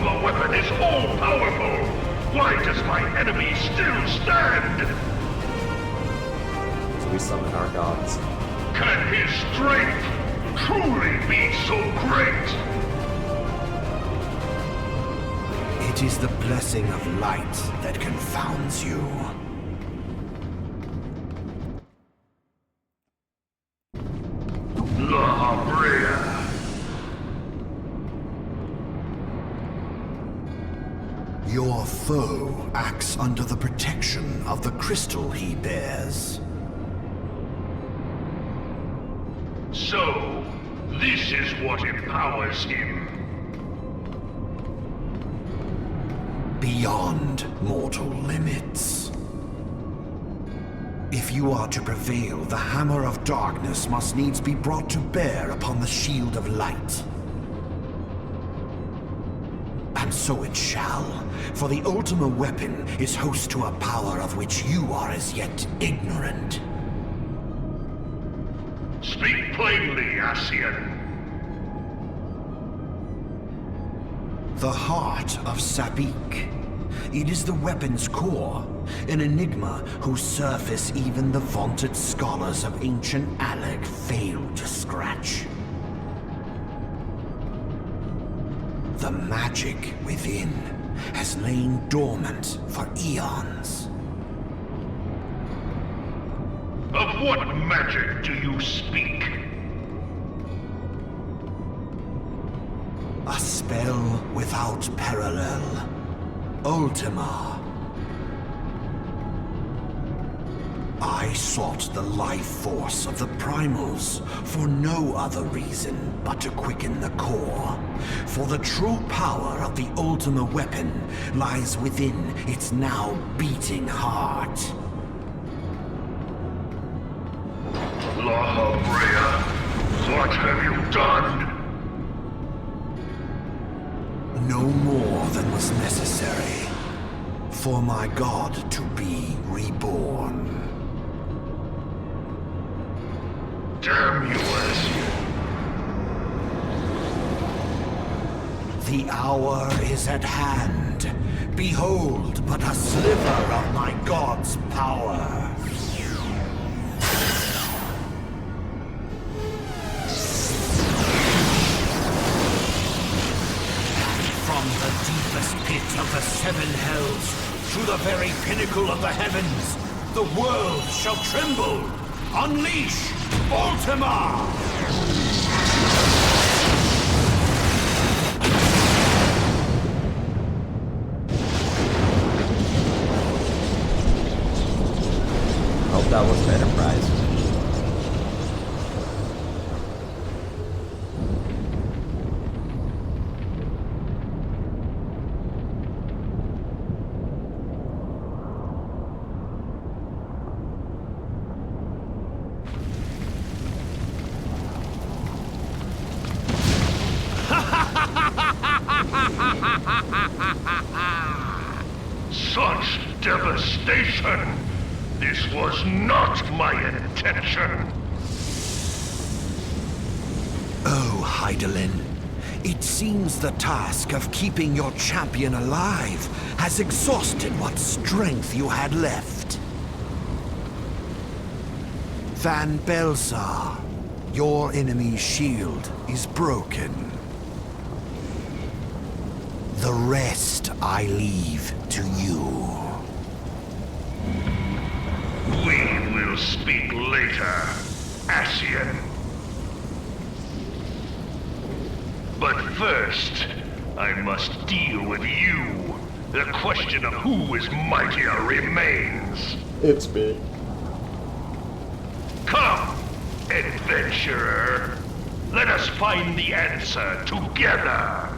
[SPEAKER 4] Ultima weapon is all-powerful. Why does my enemy still stand?
[SPEAKER 1] So we summon our gods.
[SPEAKER 4] Can his strength truly be so great?
[SPEAKER 3] It is the blessing of light that confounds you.
[SPEAKER 4] La Habrea.
[SPEAKER 3] Your foe acts under the protection of the crystal he bears.
[SPEAKER 4] So, this is what empowers him.
[SPEAKER 3] Beyond mortal limits. If you are to prevail, the hammer of darkness must needs be brought to bear upon the shield of light. And so it shall, for the Ultima weapon is host to a power of which you are as yet ignorant.
[SPEAKER 4] Speak plainly, Ascian.
[SPEAKER 3] The heart of Sabik. It is the weapon's core, an enigma whose surface even the vaunted scholars of ancient Alec failed to scratch. The magic within has lain dormant for eons.
[SPEAKER 4] Of what magic do you speak?
[SPEAKER 3] A spell without parallel. Ultima. I sought the life force of the primals for no other reason but to quicken the core. For the true power of the Ultima weapon lies within its now beating heart.
[SPEAKER 4] La Habrea, what have you done?
[SPEAKER 3] No more than was necessary for my god to be reborn.
[SPEAKER 4] Damn you, Ascian.
[SPEAKER 3] The hour is at hand. Behold but a sliver of my god's power. From the deepest pit of the seven hells to the very pinnacle of the heavens, the world shall tremble. Unleash Ultima!
[SPEAKER 1] Hope that was Enterprise.
[SPEAKER 4] Such devastation! This was not my intention!
[SPEAKER 3] Oh, Heidelin. It seems the task of keeping your champion alive has exhausted what strength you had left. Van Belsar, your enemy's shield is broken. The rest I leave to you.
[SPEAKER 4] We will speak later, Ascian. But first, I must deal with you. The question of who is mightier remains.
[SPEAKER 1] It's me.
[SPEAKER 4] Come, adventurer. Let us find the answer together.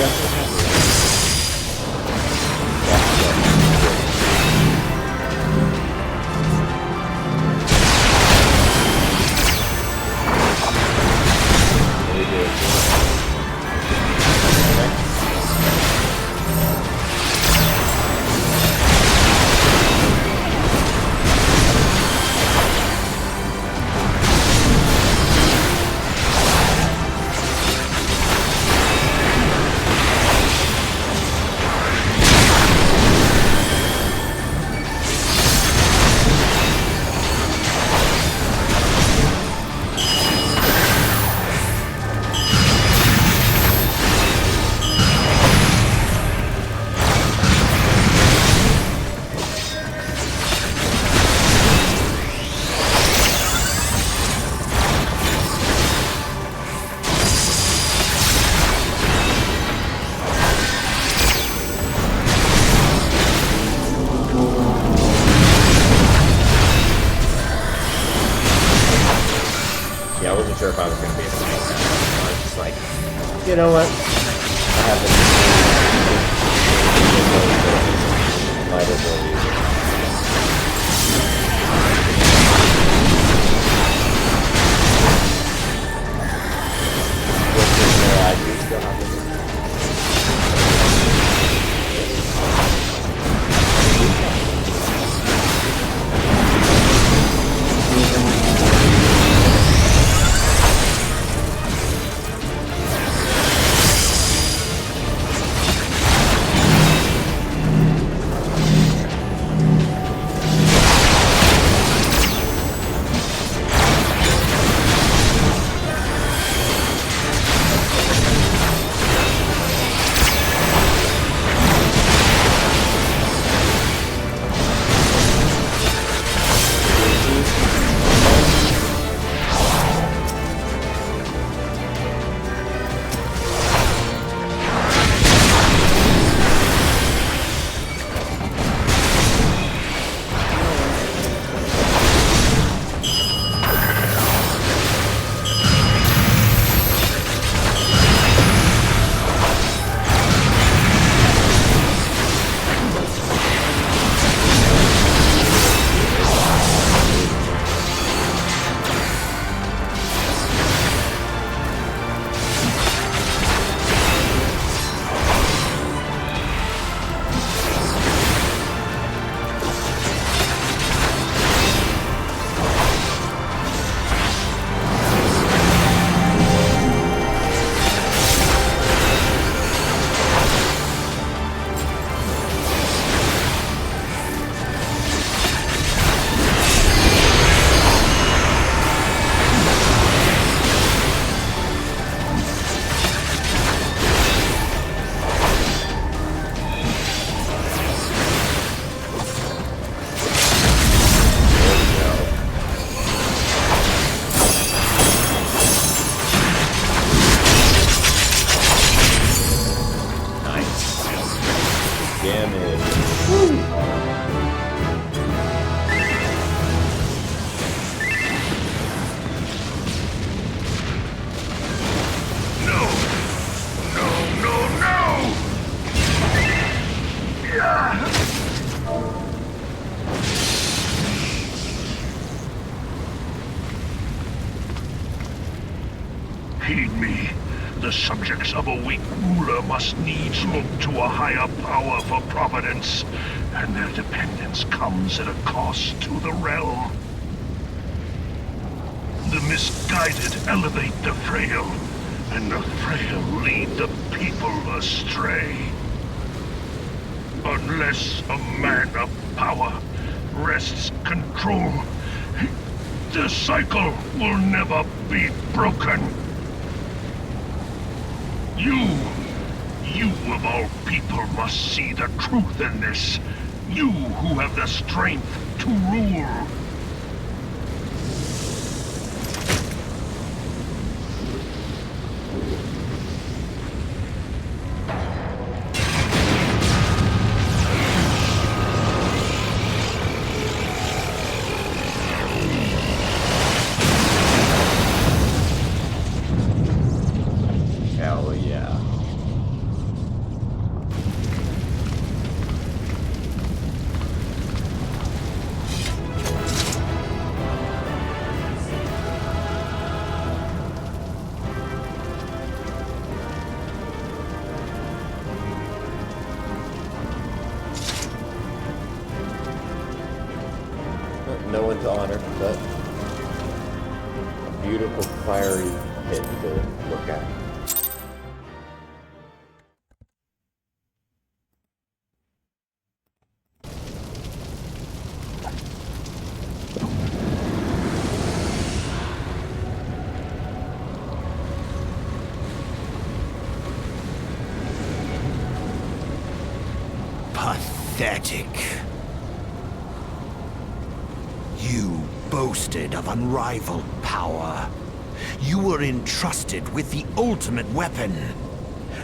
[SPEAKER 1] definitely have it. Yeah, I wasn't sure if I was going to be able to make that. I was just like, you know what? I have this. Might as well use it. Which is where I do still have it.
[SPEAKER 4] Heed me. The subjects of a weak ruler must needs look to a higher power for providence, and their dependence comes at a cost to the realm. The misguided elevate the frail, and the frail lead the people astray. Unless a man of power wrests control, the cycle will never be broken. You of all people must see the truth in this. You who have the strength to rule.
[SPEAKER 1] Hell yeah. to honor, but a beautiful fiery pit to look at.
[SPEAKER 3] Pathetic. You boasted of unrivaled power. You were entrusted with the ultimate weapon,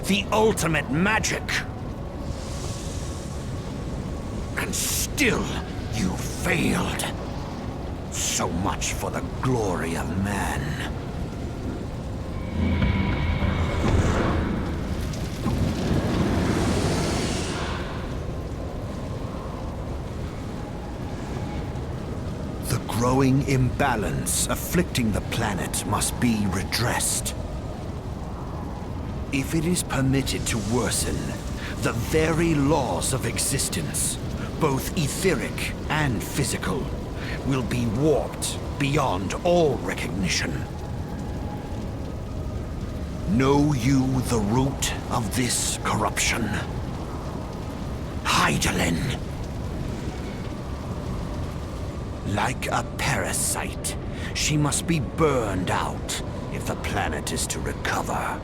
[SPEAKER 3] the ultimate magic. And still, you failed. So much for the glory of man. The growing imbalance afflicting the planet must be redressed. If it is permitted to worsen, the very laws of existence, both etheric and physical, will be warped beyond all recognition. Know you the root of this corruption? Hydaelyn. Like a parasite, she must be burned out if the planet is to recover.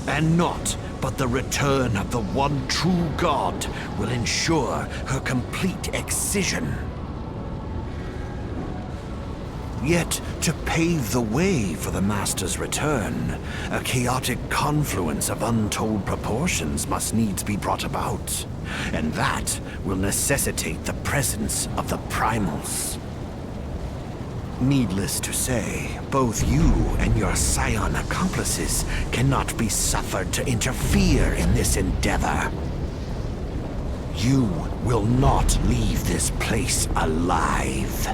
[SPEAKER 3] And naught but the return of the one true god will ensure her complete excision. Yet, to pave the way for the Master's return, a chaotic confluence of untold proportions must needs be brought about. And that will necessitate the presence of the primals. Needless to say, both you and your scion accomplices cannot be suffered to interfere in this endeavor. You will not leave this place alive.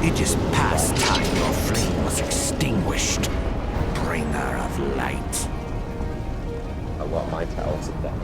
[SPEAKER 3] It is past time your flame was extinguished, bringer of light.
[SPEAKER 1] I want my talents at that.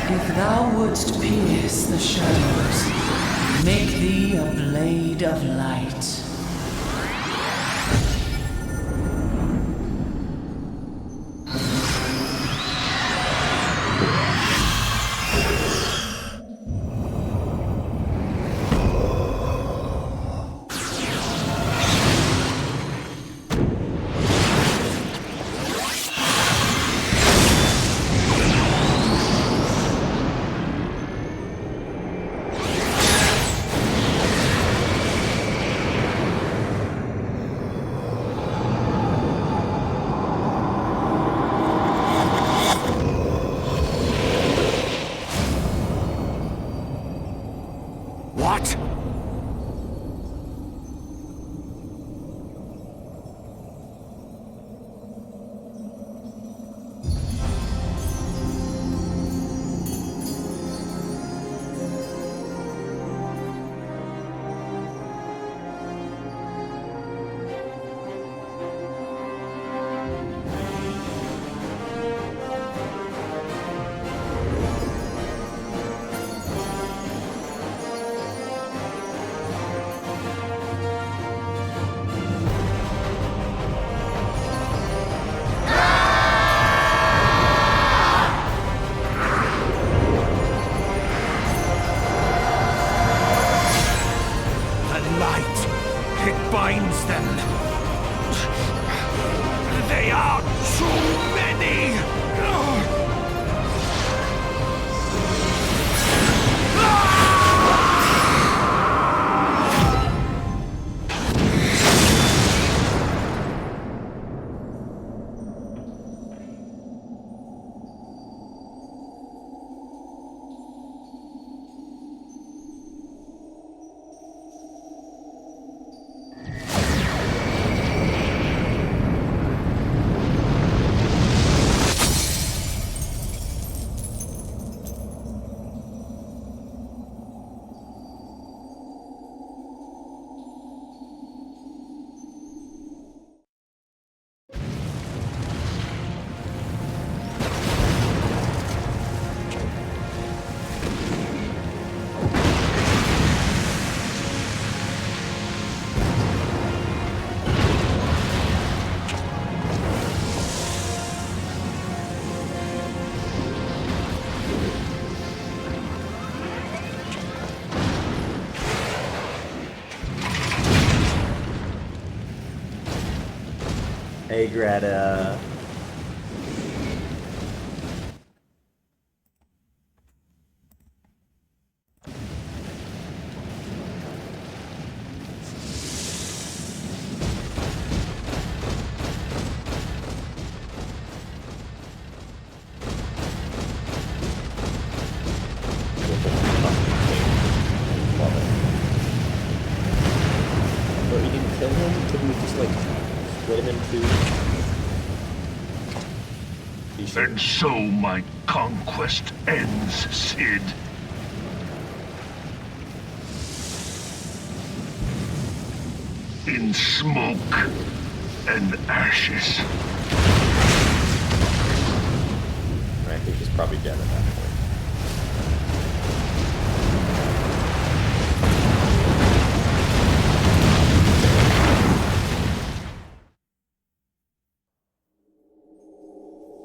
[SPEAKER 5] If thou wouldst pierce the shadows, make thee a blade of light.
[SPEAKER 1] Hey, Greta.
[SPEAKER 6] But we didn't kill him? Couldn't we just, like, split him in two?
[SPEAKER 4] And so my conquest ends, Sid. In smoke and ashes.
[SPEAKER 6] I think he's probably dead at that point.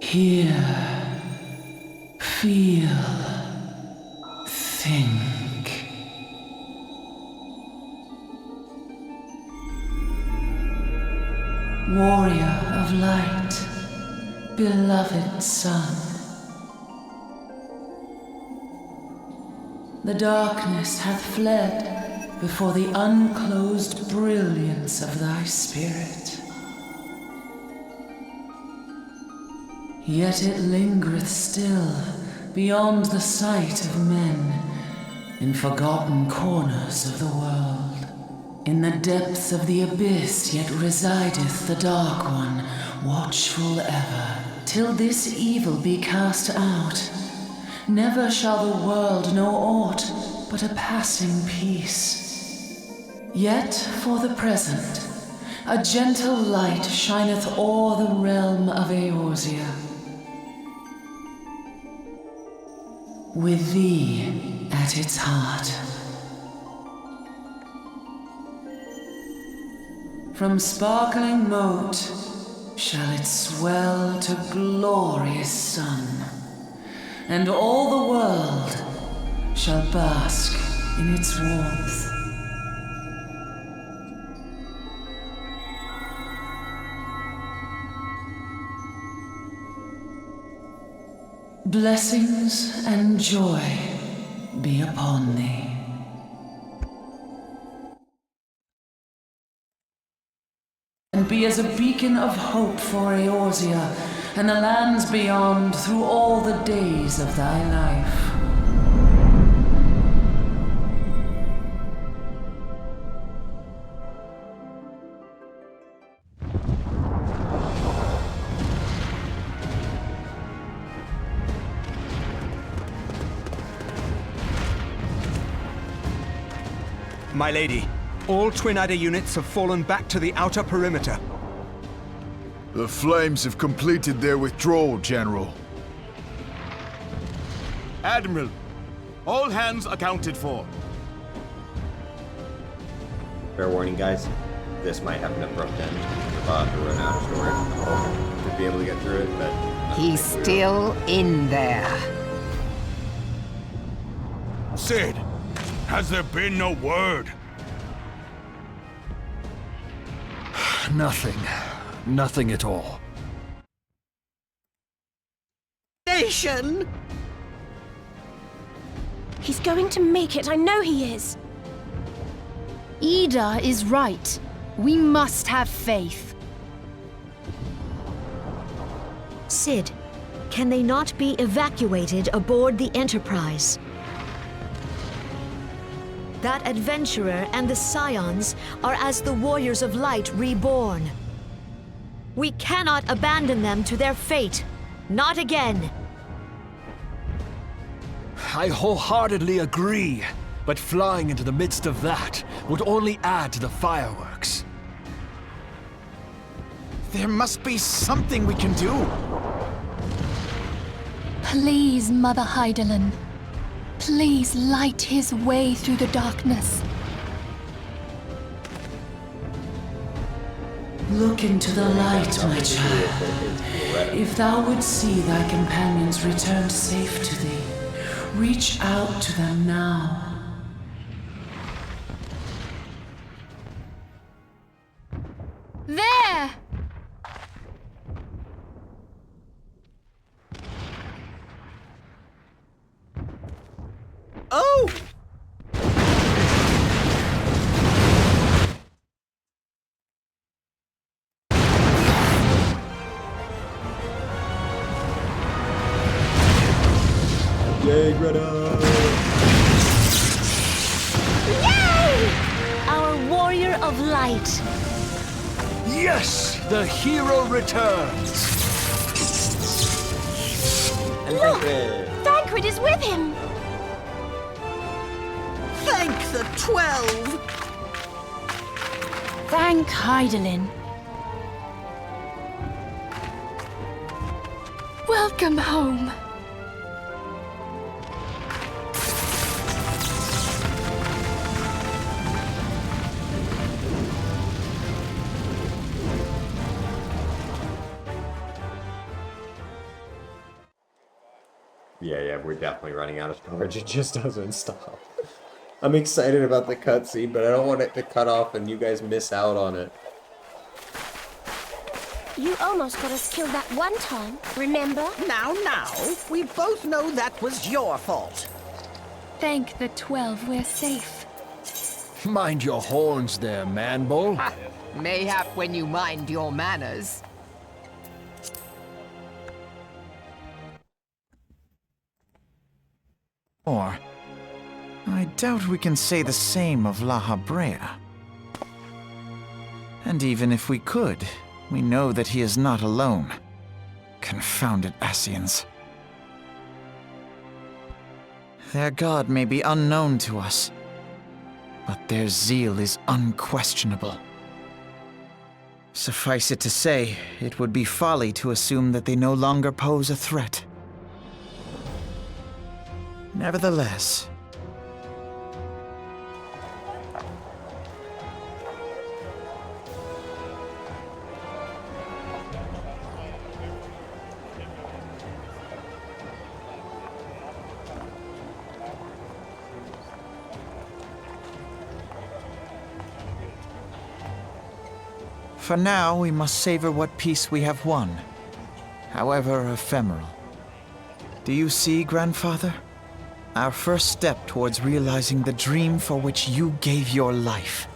[SPEAKER 5] Hear, feel, think. Warrior of light, beloved son. The darkness hath fled before the unclosed brilliance of thy spirit. Yet it lingereth still beyond the sight of men, in forgotten corners of the world. In the depths of the abyss yet resideth the Dark One, watchful ever, till this evil be cast out. Never shall the world know aught but a passing peace. Yet for the present, a gentle light shineth o'er the realm of Eorzea. With thee at its heart. From sparkling moat shall it swell to glorious sun, and all the world shall bask in its warmth. Blessings and joy be upon thee. And be as a beacon of hope for Eorzea and the lands beyond through all the days of thy life.
[SPEAKER 7] My lady, all Twin Adder units have fallen back to the outer perimeter.
[SPEAKER 8] The Flames have completed their withdrawal, General.
[SPEAKER 9] Admiral, all hands accounted for.
[SPEAKER 1] Fair warning, guys. This might have an abrupt end. We're about to run out of storage. I hope to be able to get through it, but...
[SPEAKER 10] He's still in there.
[SPEAKER 9] Sid, has there been no word?
[SPEAKER 8] Nothing. Nothing at all.
[SPEAKER 10] Nation!
[SPEAKER 11] He's going to make it, I know he is. Ida is right. We must have faith.
[SPEAKER 12] Sid, can they not be evacuated aboard the Enterprise? That adventurer and the Scions are as the Warriors of Light reborn. We cannot abandon them to their fate. Not again.
[SPEAKER 8] I wholeheartedly agree, but flying into the midst of that would only add to the fireworks.
[SPEAKER 9] There must be something we can do.
[SPEAKER 11] Please, Mother Hydaelyn. Please light his way through the darkness.
[SPEAKER 5] Look into the light, my child. If thou wouldst see thy companions returned safe to thee, reach out to them now.
[SPEAKER 11] There!
[SPEAKER 1] Yay, Greta!
[SPEAKER 12] Yay! Our warrior of light.
[SPEAKER 8] Yes! The hero returns!
[SPEAKER 10] Look! Thancred is with him!
[SPEAKER 13] Thank the 12!
[SPEAKER 11] Thank Hydaelyn. Welcome home.
[SPEAKER 1] Yeah, we're definitely running out of storage. It just doesn't stop. I'm excited about the cutscene, but I don't want it to cut off and you guys miss out on it.
[SPEAKER 14] You almost got us killed that one time, remember?
[SPEAKER 13] Now, we both know that was your fault.
[SPEAKER 11] Thank the 12 we're safe.
[SPEAKER 8] Mind your horns there, man-bull.
[SPEAKER 10] Mayhap when you mind your manners.
[SPEAKER 15] Or, I doubt we can say the same of La Habrea. And even if we could, we know that he is not alone. Confounded Ascians. Their god may be unknown to us, but their zeal is unquestionable. Suffice it to say, it would be folly to assume that they no longer pose a threat. Nevertheless, for now, we must savor what peace we have won, however ephemeral. Do you see, Grandfather? Our first step towards realizing the dream for which you gave your life.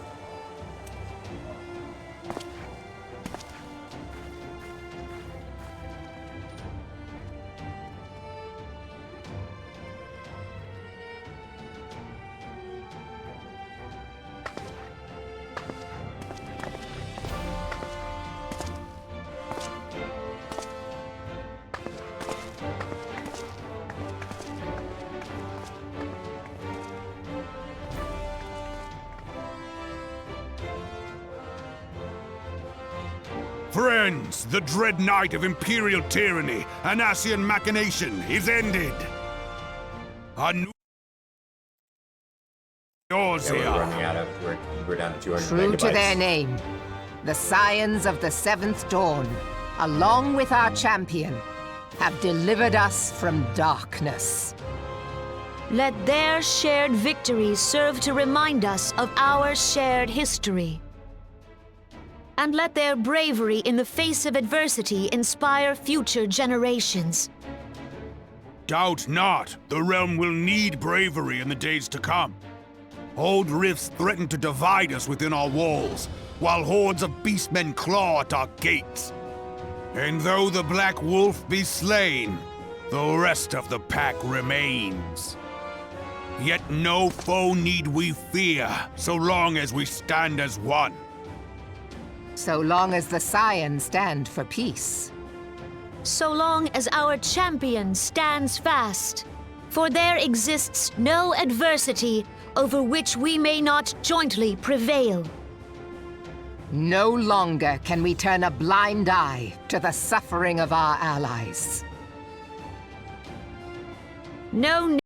[SPEAKER 9] Friends, the dread night of Imperial tyranny and Ascian machination is ended. A new yours
[SPEAKER 1] Yeah,
[SPEAKER 9] here.
[SPEAKER 1] we're running out of. We're down to 200
[SPEAKER 10] True
[SPEAKER 1] megabytes.
[SPEAKER 10] to their name, the Scions of the Seventh Dawn, along with our champion, have delivered us from darkness.
[SPEAKER 12] Let their shared victories serve to remind us of our shared history. And let their bravery in the face of adversity inspire future generations.
[SPEAKER 9] Doubt not, the realm will need bravery in the days to come. Old rifts threaten to divide us within our walls, while hordes of beastmen claw at our gates. And though the Black Wolf be slain, the rest of the pack remains. Yet no foe need we fear, so long as we stand as one.
[SPEAKER 10] So long as the Scions stand for peace.
[SPEAKER 12] So long as our champion stands fast. For there exists no adversity over which we may not jointly prevail.
[SPEAKER 10] No longer can we turn a blind eye to the suffering of our allies.
[SPEAKER 12] No